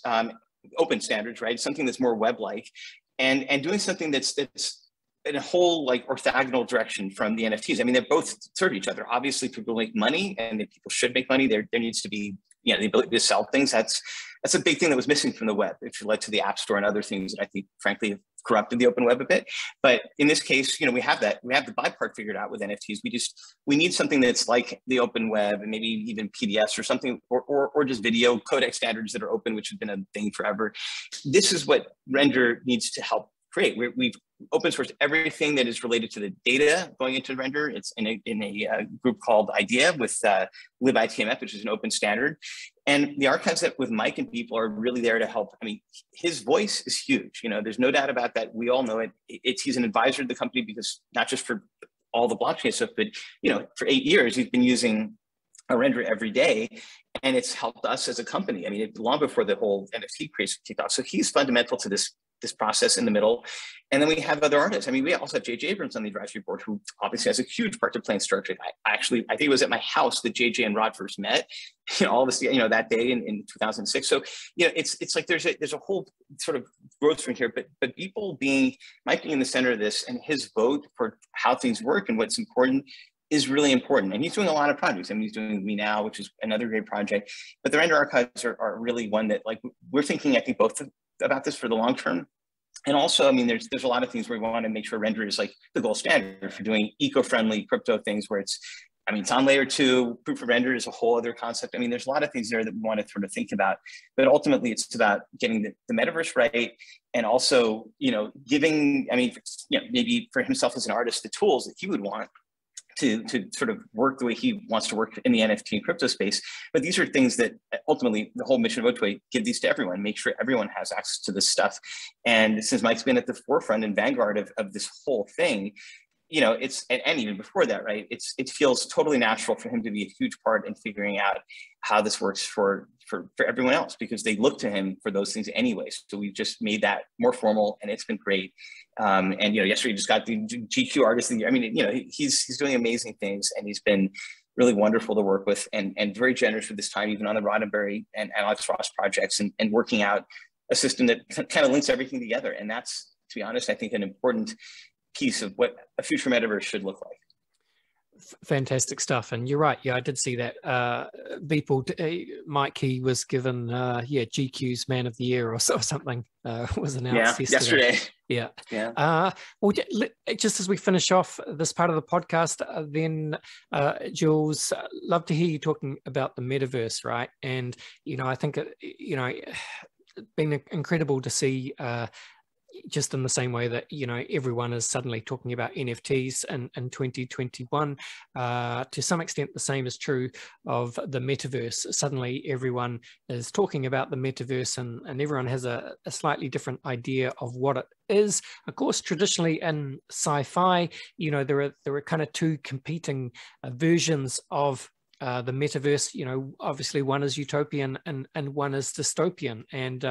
open standards, right? Something that's more web-like, and doing something that's in a whole like orthogonal direction from the NFTs. I mean, they both serve each other. Obviously, people make money, and people should make money. There needs to be the ability to sell things. That's a big thing that was missing from the web, which led to the App Store and other things that I think, frankly, have corrupted the open web a bit. But in this case, we have that. We have the buy part figured out with NFTs. We need something that's like the open web, and maybe even PDFs or something, or just video codec standards that are open, which has been a thing forever. This is what render needs to help create. We've open sourced everything that is related to the data going into render. It's in a group called IDEA with libITMF, which is an open standard. And the archives that with Mike and people are really there to help. I mean, his voice is huge. There's no doubt about that. We all know it. He's an advisor to the company, because not just for all the blockchain stuff, but for 8 years, he's been using a render every day, and it's helped us as a company. I mean, long before the whole NFT craze kicked off. So he's fundamental to this process in the middle. And then we have other artists. I mean, we also have JJ Abrams on the advisory board, who obviously has a huge part to play in Star Trek. I think it was at my house that JJ and Rod first met, all this, that day in 2006. So, it's like there's a whole sort of growth from here, but people Mike being in the center of this, and his vote for how things work and what's important is really important. And he's doing a lot of projects. I mean, he's doing Me Now, which is another great project, but the render archives are really one that, like, we're thinking, I think, both about this for the long term. And also, I mean, there's a lot of things where we want to make sure render is like the gold standard for doing eco-friendly crypto things, where it's on layer 2, proof of render is a whole other concept. I mean, there's a lot of things there that we want to sort of think about, but ultimately it's about getting the metaverse right. And also, giving, maybe for himself as an artist, the tools that he would want to sort of work the way he wants to work in the NFT and crypto space. But these are things that ultimately the whole mission of Otway, give these to everyone, make sure everyone has access to this stuff. And since Mike's been at the forefront and vanguard of this whole thing, and even before that, right, it feels totally natural for him to be a huge part in figuring out how this works for everyone else, because they look to him for those things anyways. So we've just made that more formal, and it's been great. And yesterday he just got the GQ Artist of the Year. I mean, he's doing amazing things, and he's been really wonderful to work with, and very generous with this time, even on the Roddenberry and Alex Ross projects, and working out a system that kind of links everything together. And that's, to be honest, I think an important piece of what a future metaverse should look like. Fantastic stuff. And you're right. Yeah, I did see that. Mike, he was given, GQ's Man of the Year or something was announced yesterday. Yeah. Well, just as we finish off this part of the podcast, then Jules, love to hear you talking about the metaverse, right? And, I think, it's been incredible to see just in the same way that, everyone is suddenly talking about NFTs in 2021, to some extent, the same is true of the metaverse. Suddenly everyone is talking about the metaverse and everyone has a slightly different idea of what it is. Of course, traditionally in sci-fi, there are kind of two competing versions of the metaverse. Obviously one is utopian and one is dystopian, and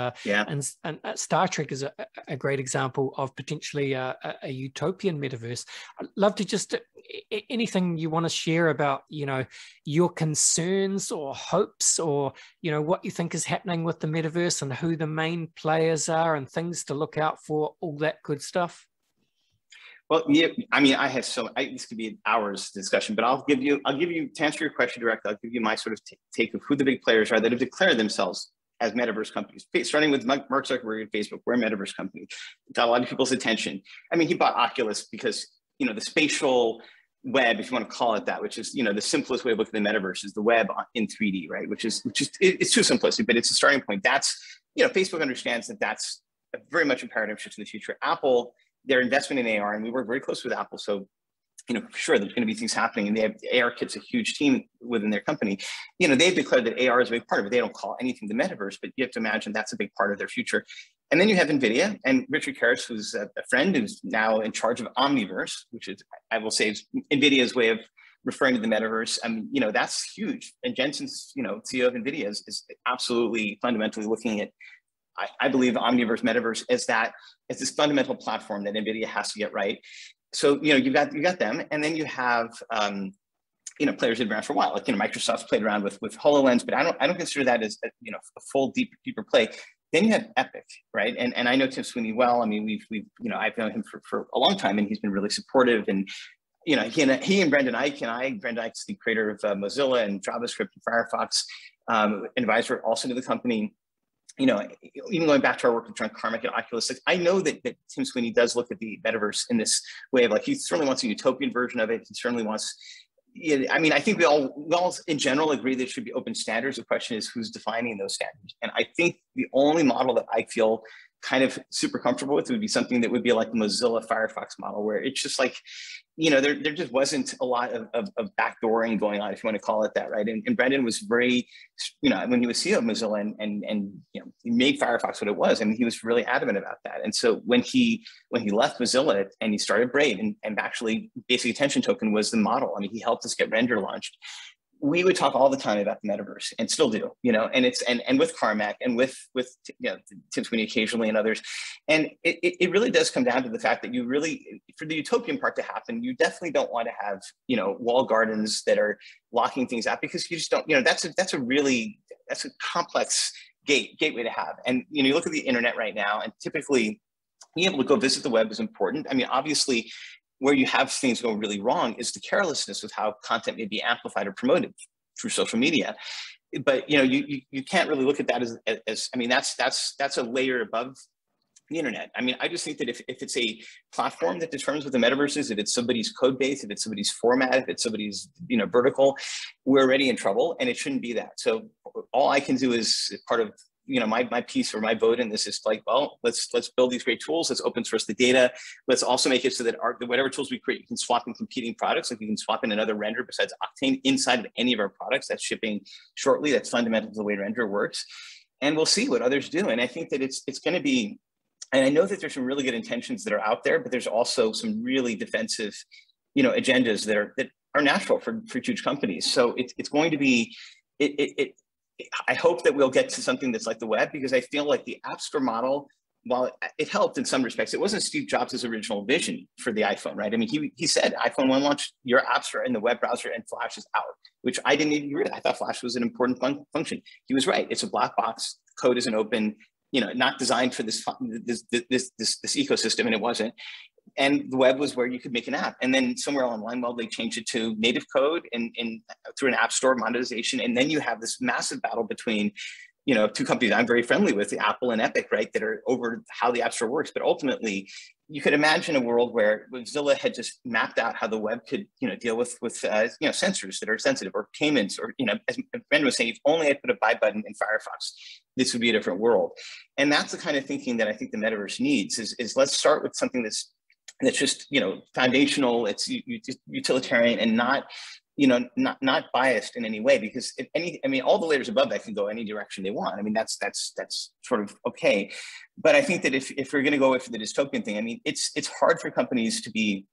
Star Trek is a great example of potentially a utopian metaverse. I'd love to just anything you want to share about your concerns or hopes, or what you think is happening with the metaverse and who the main players are and things to look out for, all that good stuff. Well, yeah, I mean, this could be an hour's discussion, but I'll give you, to answer your question directly, I'll give you my sort of take of who the big players are that have declared themselves as metaverse companies. Starting with Mark Zuckerberg at Facebook, we're a metaverse company. Got a lot of people's attention. I mean, he bought Oculus because, the spatial web, if you want to call it that, which is, the simplest way of looking at the metaverse is the web in 3D, right? It's too simplistic, but it's a starting point. That's, Facebook understands that that's very much a paradigm shift in the future. Apple, their investment in AR, and we work very close with Apple. So, for sure, there's going to be things happening, and they have AR Kit's a huge team within their company. They've declared that AR is a big part of it. They don't call anything the metaverse, but you have to imagine that's a big part of their future. And then you have NVIDIA and Richard Karras, who's a friend who's now in charge of Omniverse, which is, I will say, is NVIDIA's way of referring to the metaverse. I mean, that's huge. And Jensen's, CEO of NVIDIA is absolutely fundamentally looking at, I believe, Omniverse, metaverse as this fundamental platform that NVIDIA has to get right. So, you got them, and then you have, players who've been around for a while. Like, Microsoft's played around with HoloLens, but I don't consider that as a full deeper play. Then you have Epic, right? And I know Tim Sweeney well. I mean, we've I've known him for a long time, and he's been really supportive. And he and Brendan Eich, Brendan Eich's the creator of Mozilla and JavaScript and Firefox, an advisor also to the company. Even going back to our work with John Carmack at Oculus, I know that Tim Sweeney does look at the metaverse in this way of, like, he certainly wants a utopian version of it. He certainly wants, I mean, I think we all in general agree that it should be open standards. The question is who's defining those standards. And I think the only model that I feel kind of super comfortable with would be something that would be like the Mozilla Firefox model, where it's just like, there just wasn't a lot of backdooring going on, if you want to call it that, right? And Brendan was very, when he was CEO of Mozilla and he made Firefox what it was, and he was really adamant about that. And so when he left Mozilla and he started Brave, and actually Basic Attention Token was the model. I mean, he helped us get Render launched. We would talk all the time about the metaverse, and still do, and it's and with Carmack and with Tim Sweeney occasionally and others. And it really does come down to the fact that you really, for the utopian part to happen, you definitely don't want to have, walled gardens that are locking things out, because you just don't, that's a complex gateway to have. And, you look at the internet right now, and typically being able to go visit the web is important. I mean, obviously, where you have things go really wrong is the carelessness of how content may be amplified or promoted through social media. But you can't really look at that as I mean, that's a layer above the internet. I mean, I just think that if it's a platform that determines what the metaverse is, if it's somebody's code base, if it's somebody's format, if it's somebody's vertical, we're already in trouble, and it shouldn't be that. So all I can do is part of my piece or my vote in this is like, well, let's build these great tools. Let's open source the data. Let's also make it so that whatever tools we create, you can swap in competing products. Like you can swap in another render besides Octane inside of any of our products. That's shipping shortly. That's fundamental to the way Render works. And we'll see what others do. And I think that it's going to be, and I know that there's some really good intentions that are out there, but there's also some really defensive, agendas that are natural for huge companies. So it's going to be, I hope that we'll get to something that's like the web, because I feel like the App Store model, while it helped in some respects, it wasn't Steve Jobs' original vision for the iPhone, right? I mean, he said iPhone 1 launched your App Store in the web browser and Flash is out, which I didn't even agree with. I thought Flash was an important function. He was right. It's a black box. Code isn't open, not designed for this ecosystem, and it wasn't. And the web was where you could make an app. And then somewhere online, well, they changed it to native code and through an app store monetization. And then you have this massive battle between, you know, two companies I'm very friendly with, Apple and Epic, right, that are over how the app store works. But ultimately, you could imagine a world where Zilla had just mapped out how the web could, you know, deal with sensors that are sensitive, or payments, or, you know, as Ben was saying, if only I put a buy button in Firefox, this would be a different world. And that's the kind of thinking that I think the metaverse needs. Is let's start with something that's just, you know, foundational. It's utilitarian and not, you know, not biased in any way, because if any, I mean, all the layers above that can go any direction they want. I mean, that's sort of okay. But I think that if we're going to go for the dystopian thing, I mean, it's hard for companies to be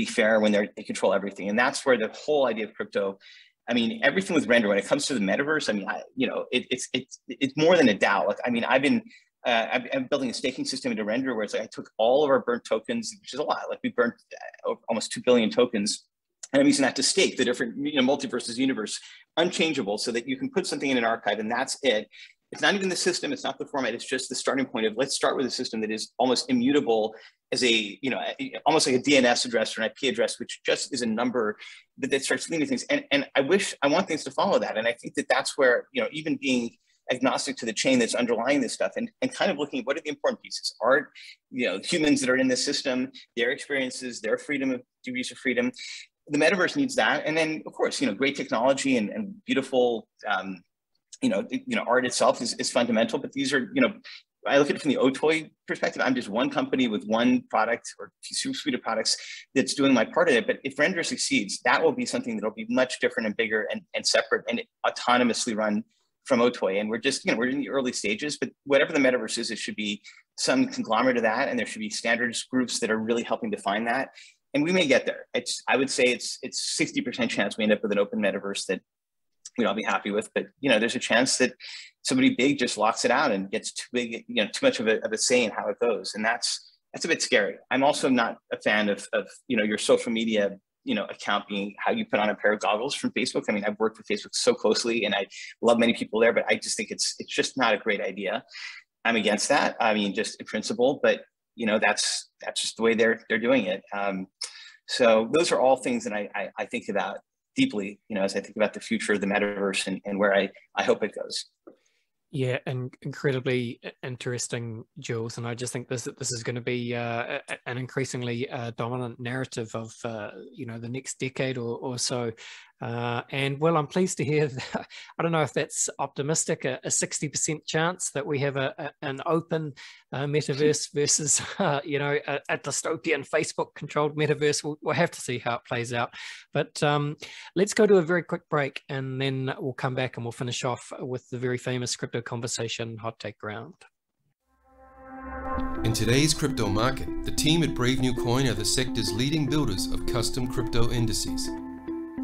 fair when they control everything. And that's where the whole idea of crypto, I mean, everything with Render, when it comes to the metaverse, I mean, you know, it's more than a DAO. Like, I mean, I'm building a staking system into Render where it's like I took all of our burnt tokens, which is a lot. Like, we burnt almost 2 billion tokens. And I'm using that to stake the different, you know, multiverses universe, unchangeable, so that you can put something in an archive and that's it. It's not even the system, it's not the format, it's just the starting point of, let's start with a system that is almost immutable as a, you know, almost like a DNS address or an IP address, which just is a number that starts leading things. And I want things to follow that. And I think that that's where, you know, even being agnostic to the chain that's underlying this stuff, and kind of looking at what are the important pieces, are, you know, humans that are in this system, their experiences, their freedom, degrees of freedom. The metaverse needs that. And then, of course, you know, great technology and beautiful, you know, art itself is fundamental. But these are, you know, I look at it from the Otoy perspective. I'm just one company with one product or suite of products that's doing my part of it. But if Render succeeds, that will be something that will be much different and bigger and separate and autonomously run from Otoy. And we're just, you know, we're in the early stages, but whatever the metaverse is, it should be some conglomerate of that. And there should be standards groups that are really helping define that. And we may get there. I would say it's 60% chance we end up with an open metaverse that we'd all be happy with. But, you know, there's a chance that somebody big just locks it out and gets too big, you know, too much of a say in how it goes. And that's a bit scary. I'm also not a fan of you know, your social media, you know, account being how you put on a pair of goggles from Facebook. I mean, I've worked with Facebook so closely and I love many people there, but I just think it's just not a great idea. I'm against that. I mean, just in principle, but you know, that's just the way they're doing it. So those are all things that I think about deeply, you know, as I think about the future of the metaverse and where I hope it goes. Yeah, and incredibly interesting, Jules. And I just think this is going to be an increasingly dominant narrative of you know, the next decade or so. And well, I'm pleased to hear that, I don't know if that's optimistic, a 60% chance that we have an open metaverse versus you know, a dystopian Facebook-controlled metaverse. We'll have to see how it plays out. But let's go to a very quick break, and then we'll come back and we'll finish off with the very famous crypto conversation hot take round. In today's crypto market, the team at Brave New Coin are the sector's leading builders of custom crypto indices.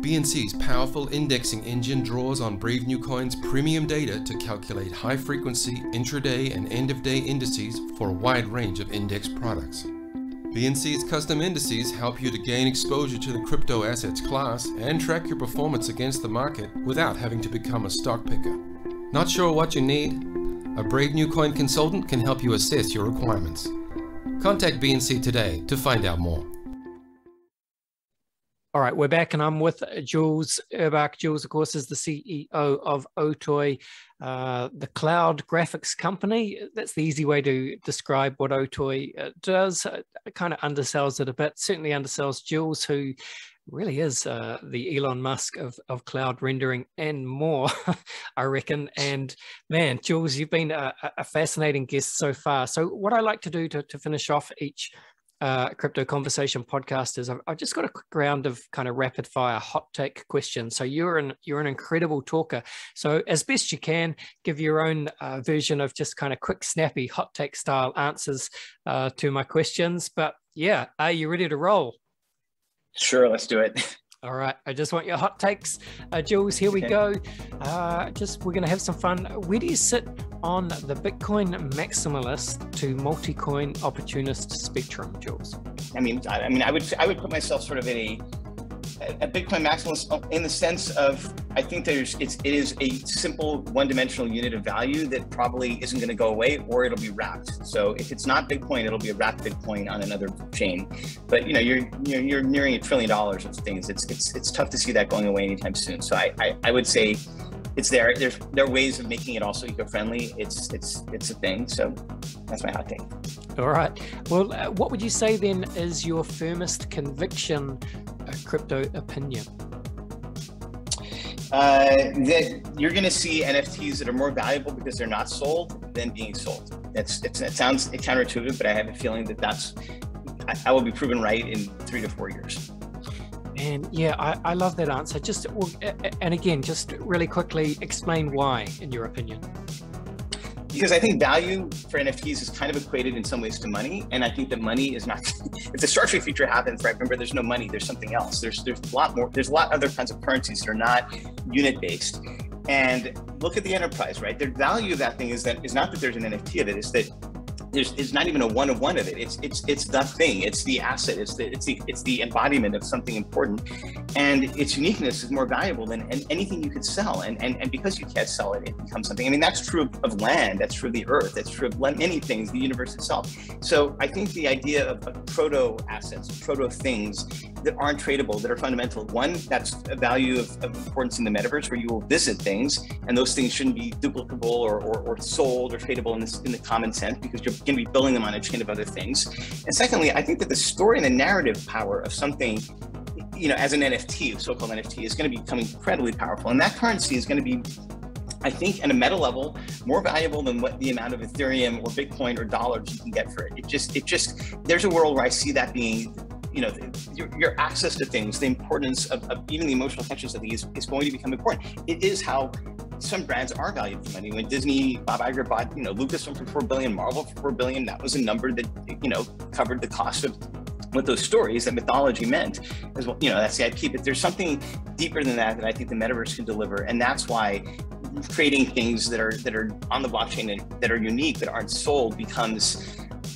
BNC's powerful indexing engine draws on Brave New Coin's premium data to calculate high-frequency intraday and end-of-day indices for a wide range of index products. BNC's custom indices help you to gain exposure to the crypto assets class and track your performance against the market without having to become a stock picker. Not sure what you need? A Brave New Coin consultant can help you assess your requirements. Contact BNC today to find out more. All right, we're back, and I'm with Jules Urbach. Jules, of course, is the CEO of Otoy, the cloud graphics company. That's the easy way to describe what Otoy does. It kind of undersells it a bit, certainly undersells Jules, who really is the Elon Musk of cloud rendering and more, I reckon. And man, Jules, you've been a fascinating guest so far. So what I like to do to finish off each crypto conversation podcast is I've just got a quick round of kind of rapid fire hot take questions. So you're an incredible talker. So as best you can, give your own version of just kind of quick, snappy hot take style answers to my questions. But yeah, are you ready to roll? Sure, let's do it. All right, I just want your hot takes. Jules, here we go. We're gonna have some fun. Where do you sit on the Bitcoin maximalist to multi-coin opportunist spectrum, Jules? I mean, I would put myself sort of in a Bitcoin maximalist in the sense of, I think it is a simple one-dimensional unit of value that probably isn't going to go away, or it'll be wrapped. So if it's not Bitcoin, it'll be a wrapped Bitcoin on another chain. But you're nearing $1 trillion of things. It's tough to see that going away anytime soon. So I would say it's there. There are ways of making it also eco-friendly. It's a thing. So that's my hot take. All right. Well, what would you say then is your firmest conviction crypto opinion? That you're going to see NFTs that are more valuable because they're not sold than being sold. It sounds counterintuitive, but I have a feeling that I will be proven right in 3 to 4 years. And yeah, I love that answer. And again, just really quickly explain why, in your opinion. Because I think value for NFTs is kind of equated in some ways to money. And I think that money is not, if the structural feature happens, right, remember there's no money, there's something else. There's a lot other kinds of currencies that are not unit-based. And look at the enterprise, right? The value of that thing is not that there's an NFT of it, it's that it's not even a one-of-one of it. It's the thing. It's the asset. It's the embodiment of something important, and its uniqueness is more valuable than anything you could sell. And because you can't sell it, it becomes something. I mean, that's true of land. That's true of the earth. That's true of many things. The universe itself. So I think the idea of proto assets, proto things that aren't tradable, that are fundamental. One, that's a value of importance in the metaverse, where you will visit things, and those things shouldn't be duplicable or sold or tradable in the common sense, because you're going to be building them on a chain of other things. And secondly, I think that the story and the narrative power of something, as an NFT, so-called NFT, is going to become incredibly powerful. And that currency is going to be, I think, at a meta level, more valuable than what the amount of Ethereum or Bitcoin or dollars you can get for it. It just there's a world where I see that being, your access to things, the importance of even the emotional connections of these is going to become important. It is how some brands are valued for money. When Disney, Bob Iger bought, Lucasfilm for $4 billion, Marvel for $4 billion, that was a number that, covered the cost of what those stories, that mythology meant as well. That's the IP, but there's something deeper than that I think the metaverse can deliver. And that's why creating things that are on the blockchain and that are unique, that aren't sold, becomes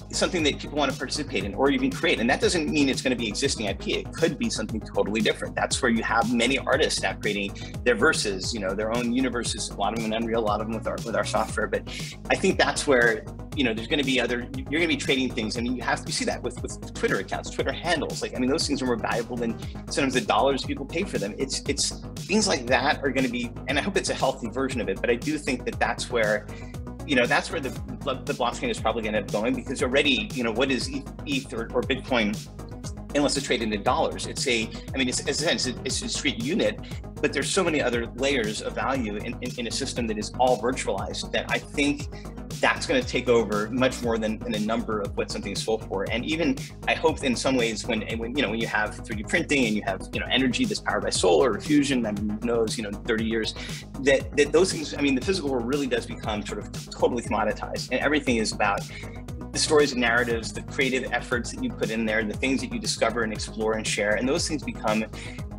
something that people want to participate in or even create. And that doesn't mean it's going to be existing IP. It could be something totally different. That's where you have many artists now creating their verses, their own universes, a lot of them in Unreal, a lot of them with our software. But I think that's where, there's going to be you're going to be trading things. I mean, you see that with Twitter accounts, Twitter handles. Those things are more valuable than sometimes the dollars people pay for them. It's things like that are going to be, and I hope it's a healthy version of it, but I do think that that's where that's where the blockchain is probably going to end up going, because already, what is ETH or Bitcoin, unless it's traded in dollars? It's a discrete unit, but there's so many other layers of value in a system that is all virtualized, that I think that's going to take over much more than a number of what something is sold for. And even I hope in some ways when you have 3D printing and you have energy that's powered by solar or fusion, who knows, 30 years, that those things, the physical world really does become sort of totally commoditized, and everything is about the stories and narratives, the creative efforts that you put in there, the things that you discover and explore and share, and those things become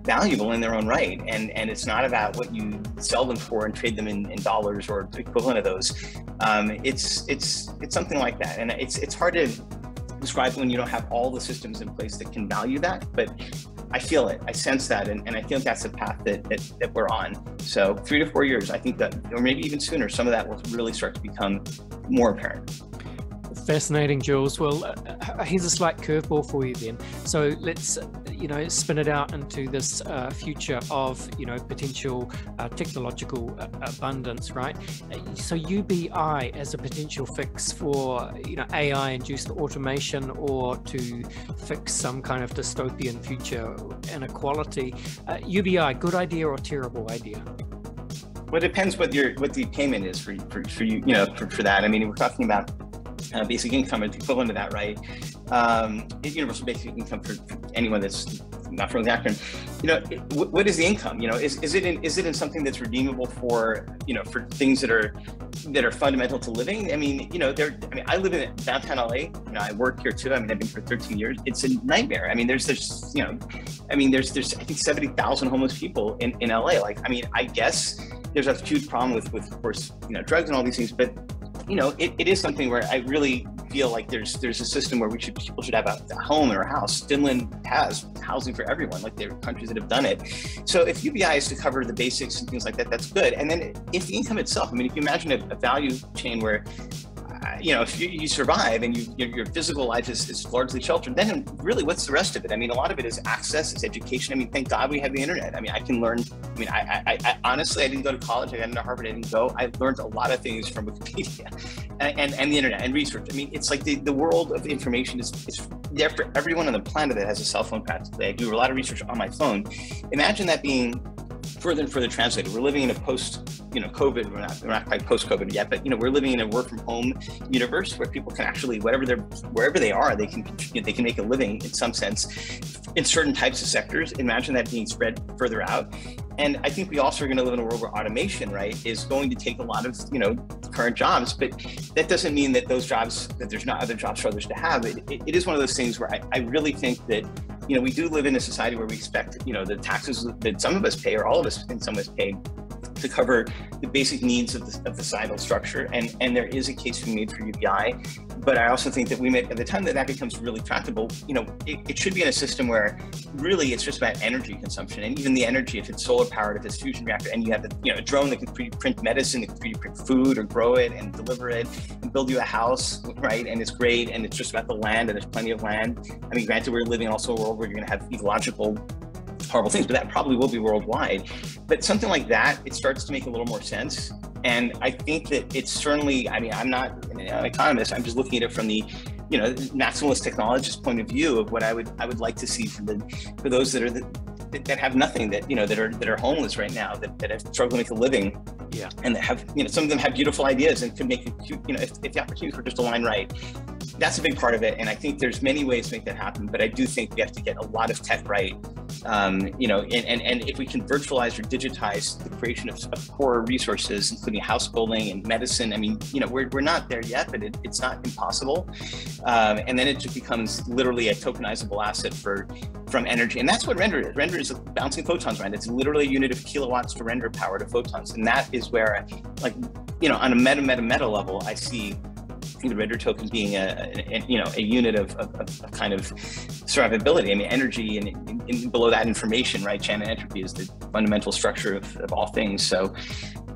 valuable in their own right. And it's not about what you sell them for and trade them in dollars or the equivalent of those. It's something like that. And it's hard to describe when you don't have all the systems in place that can value that, but I feel it, I sense that, and I think that's the path that we're on. So 3 to 4 years, I think that, or maybe even sooner, some of that will really start to become more apparent. Fascinating, Jules. Well, here's a slight curveball for you then. So let's, spin it out into this future of, potential technological abundance, right? So UBI as a potential fix for, AI-induced automation, or to fix some kind of dystopian future inequality. UBI, good idea or terrible idea? Well, it depends what the payment is for you, for that. We're talking about basic income, or the equivalent of that, right? Universal basic income for anyone that's not from the acronym. What is the income? Is it in something that's redeemable for for things that are fundamental to living? I live in downtown LA. I work here too. I've been for 13 years. It's a nightmare. There's I think 70,000 homeless people in LA. I guess there's a huge problem with of course drugs and all these things, but it is something where I really feel like there's a system where people should have a home or a house. Finland has housing for everyone. Like, there are countries that have done it. So if UBI is to cover the basics and things like that, that's good. And then if the income itself, I mean, if you imagine a value chain where if you survive and your physical life is largely sheltered, then really what's the rest of it? I mean, a lot of it is access, it's education. I mean, thank God we have the internet. I mean, I can learn. I mean, I honestly, I didn't go to college. I got into Harvard. I didn't go. I learned a lot of things from Wikipedia and the internet and research. I mean, it's like the world of information is there for everyone on the planet that has a cell phone practically. I do a lot of research on my phone. Imagine that being further and further translated. We're living in a post-COVID, we're not quite post-COVID yet, but we're living in a work-from-home universe where people can actually, wherever they are, they can make a living in some sense in certain types of sectors. Imagine that being spread further out. And I think we also are going to live in a world where automation, right, is going to take a lot of, current jobs, but that doesn't mean that those jobs, that there's not other jobs for others to have. It is one of those things where I really think that, we do live in a society where we expect, the taxes that some of us pay, or all of us in some ways pay, to cover the basic needs of the societal structure. And there is a case to be made for UBI. But I also think that by the time that becomes really tractable, it should be in a system where really it's just about energy consumption. And even the energy, if it's solar powered, if it's fusion reactor, and you have a drone that can 3D print medicine, that can 3D print food or grow it and deliver it and build you a house, right? And it's great. And it's just about the land, and there's plenty of land. I mean, granted, we're living also a world where you're going to have ecological horrible things, but that probably will be worldwide. But something like that, it starts to make a little more sense. And I think that it's certainly, I mean, I'm not an economist, I'm just looking at it from the, maximalist technologist point of view of what I would like to see for those that have nothing, that are homeless right now, that have struggled to make a living. Yeah. And that have, some of them have beautiful ideas and could make it, if the opportunities were just aligned right. That's a big part of it. And I think there's many ways to make that happen, but I do think we have to get a lot of tech right. And if we can virtualize or digitize the creation of core resources, including house building and medicine, I mean, we're not there yet, but it's not impossible. And then it just becomes literally a tokenizable asset from energy. And that's what render is. Render is bouncing photons around. It's literally a unit of kilowatts to render power to photons. And that is where, on a meta level, I see the render token being a unit of kind of survivability. I mean, energy and below that information, right? Channel entropy is the fundamental structure of all things. So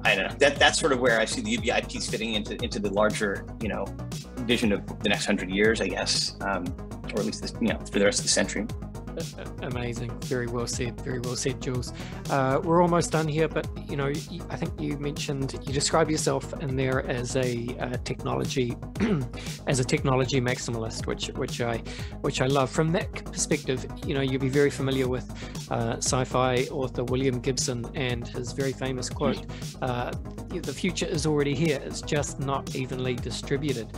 I don't know, that's sort of where I see the UBI piece fitting into the larger, vision of the next 100 years, I guess, or at least for the rest of the century. Amazing. Very well said, Jules. We're almost done here, but I think you describe yourself in there as a technology maximalist, which I love. From that perspective, you'll be very familiar with sci-fi author William Gibson and his very famous quote, the future is already here, it's just not evenly distributed.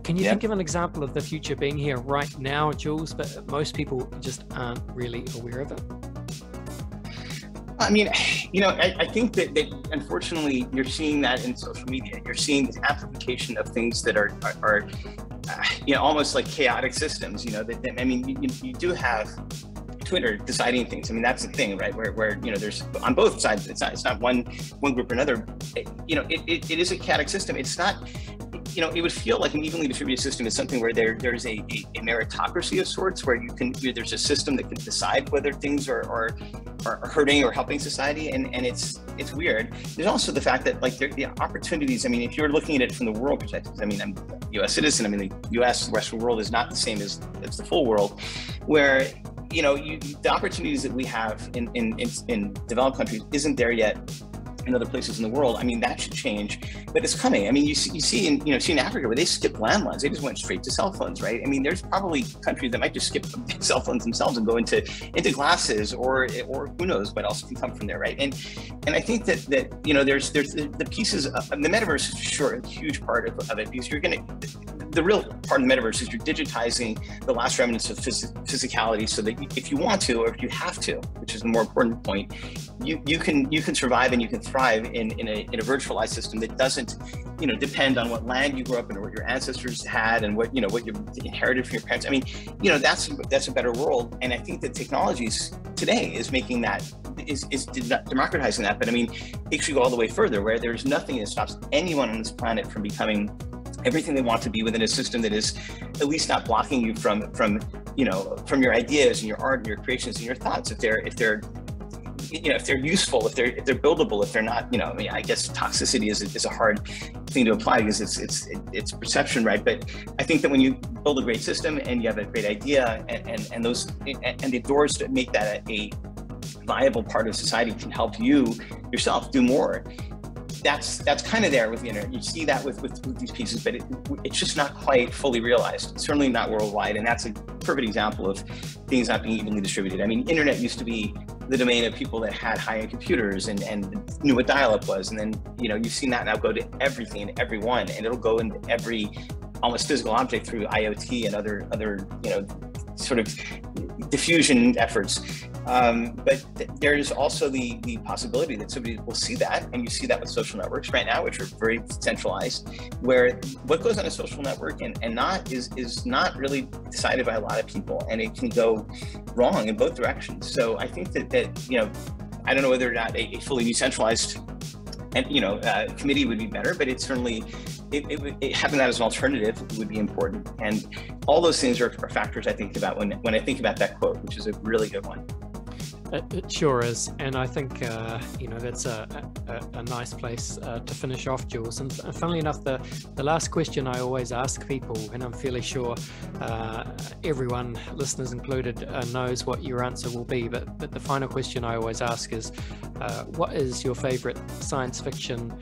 Can you think of an example of the future being here right now, Jules, but most people just aren't really aware of it? I mean, I think that unfortunately you're seeing that in social media. You're seeing this amplification of things that are almost like chaotic systems. I mean, you do have Twitter deciding things. I mean, that's the thing, right? Where there's on both sides. It's not one group or another. It is a chaotic system. It's not. It would feel like an evenly distributed system is something where there's a meritocracy of sorts, where there's a system that can decide whether things are hurting or helping society, and it's weird. There's also the fact that the opportunities. I mean, if you're looking at it from the world perspective, I mean, I'm a U.S. citizen. I mean, the U.S. the Western world is not the same as the full world, where the opportunities that we have in developed countries isn't there yet in other places in the world. I mean, that should change, but it's coming. I mean, you see in Africa where they skip landlines, they just went straight to cell phones, right? I mean, there's probably countries that might just skip cell phones themselves and go into glasses, or who knows what else can come from there, right? And I think that there's the pieces of the metaverse is sure a huge part of it, because the real part of the metaverse is you're digitizing the last remnants of physicality, so that if you want to, or if you have to, which is the more important point, you can survive and you can thrive in a virtualized system that doesn't depend on what land you grew up in or what your ancestors had and what you inherited from your parents. I mean, that's a better world. And I think that technologies today is making that is democratizing that. But I mean, it should go all the way further, where there's nothing that stops anyone on this planet from becoming everything they want to be within a system that is at least not blocking you from your ideas and your art and your creations and your thoughts. If they're useful, if they're buildable, if they're not, I guess toxicity is a hard thing to apply because it's perception, right? But I think that when you build a great system and you have a great idea and the doors to make that a viable part of society can help you yourself do more. That's kind of there with the internet. You see that with these pieces, but it's just not quite fully realized. Certainly not worldwide, and that's a perfect example of things not being evenly distributed. I mean, internet used to be the domain of people that had high-end computers and knew what dial-up was, and then you've seen that now go to everything and everyone, and it'll go into every almost physical object through IoT and other sort of diffusion efforts. But there is also the possibility that somebody will see that, and you see that with social networks right now, which are very centralized, where what goes on a social network and not is not really decided by a lot of people, and it can go wrong in both directions. So I think that I don't know whether or not a fully decentralized committee would be better, but it certainly having that as an alternative would be important. And all those things are factors I think about when I think about that quote, which is a really good one. It sure is, and I think that's a nice place to finish off, Jules. And funnily enough, the last question I always ask people, and I'm fairly sure everyone, listeners included, knows what your answer will be, but the final question I always ask is, what is your favorite science fiction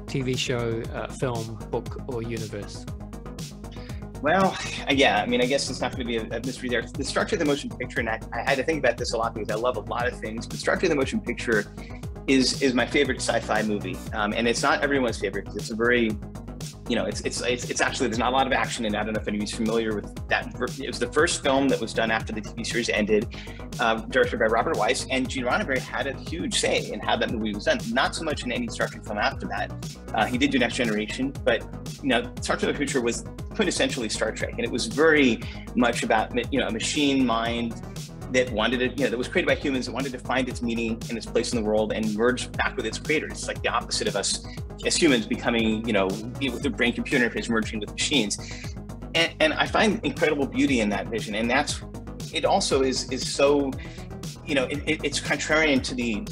TV show, film, book, or universe? Well, yeah, I mean, I guess it's not going to be a mystery there. The structure of the motion picture, and I had to think about this a lot because I love a lot of things, but structure of the motion picture is my favorite sci-fi movie. And it's not everyone's favorite because it's a very, it's actually, there's not a lot of action in it. I don't know if anybody's familiar with that. It was the first film that was done after the TV series ended, directed by Robert Weiss, and Gene Roddenberry had a huge say in how that movie was done. Not so much in any Star Trek film after that. He did do Next Generation, but Star Trek: The Future was quintessentially Star Trek, and it was very much about a machine mind that wanted it, that was created by humans, that wanted to find its meaning and its place in the world and merge back with its creator. It's like the opposite of us as humans becoming, with the brain computer interface merging with machines. And I find incredible beauty in that vision. And it also is so, it's contrarian to the,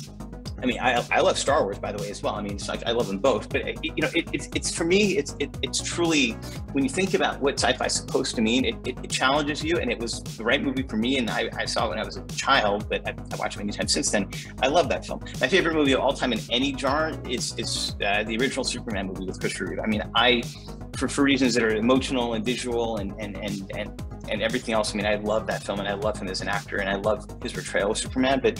I mean, I love Star Wars, by the way, as well. I mean, it's like, I love them both, but it's for me, it's truly, when you think about what sci-fi is supposed to mean, it challenges you, and it was the right movie for me. And I saw it when I was a child, but I watched it many times since then. I love that film. My favorite movie of all time in any genre is the original Superman movie with Christopher Reeve. I mean, for reasons that are emotional and visual and everything else. I mean, I love that film, and I love him as an actor, and I love his portrayal of Superman. But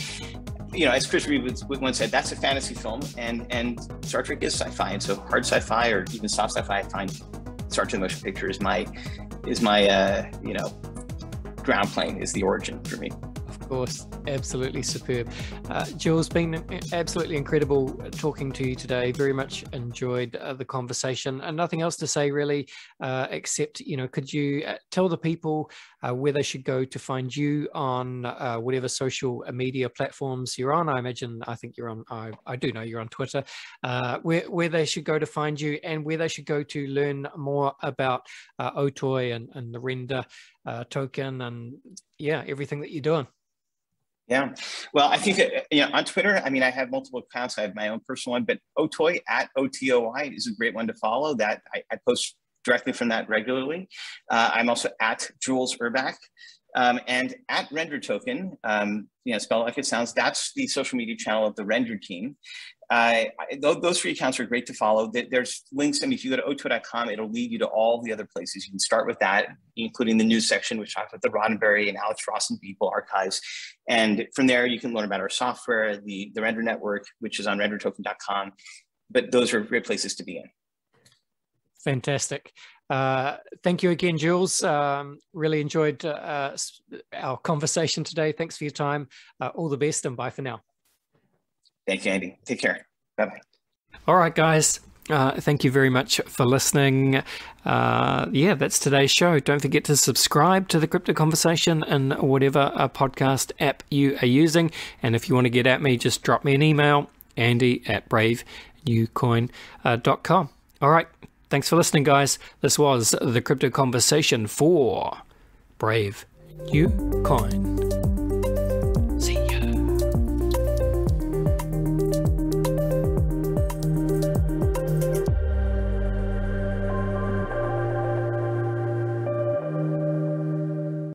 as Chris Reeve once said, that's a fantasy film, and Star Trek is sci-fi, and so hard sci-fi or even soft sci-fi, I find Star Trek: The Motion Picture is my ground plane, is the origin for me. Of course, absolutely superb. Jules, been absolutely incredible talking to you today. Very much enjoyed the conversation, and nothing else to say really, except, could you tell the people where they should go to find you on whatever social media platforms you're on? I think you're on, I do know you're on Twitter, where they should go to find you, and where they should go to learn more about Otoy and the Render token, and everything that you're doing. Yeah, well, I think on Twitter, I mean, I have multiple accounts. I have my own personal one, but Otoy at OTOI is a great one to follow. That I post directly from that regularly. I'm also at Jules Urbach, and at Render Token, spell it like it sounds. That's the social media channel of the Render team. Those three accounts are great to follow. There's links, and if you go to otoy.com, it'll lead you to all the other places. You can start with that, including the news section, which talks about the Roddenberry and Alex Ross and Beeple archives. And from there, you can learn about our software, the Render Network, which is on rendertoken.com. But those are great places to be in. Fantastic. Thank you again, Jules. Really enjoyed our conversation today. Thanks for your time. All the best, and bye for now. Thank you, Andy. Take care. Bye-bye. All right, guys. Thank you very much for listening. That's today's show. Don't forget to subscribe to the Crypto Conversation in whatever podcast app you are using. And if you want to get at me, just drop me an email, andy@bravenewcoin.com. All right. Thanks for listening, guys. This was the Crypto Conversation for Brave New Coin.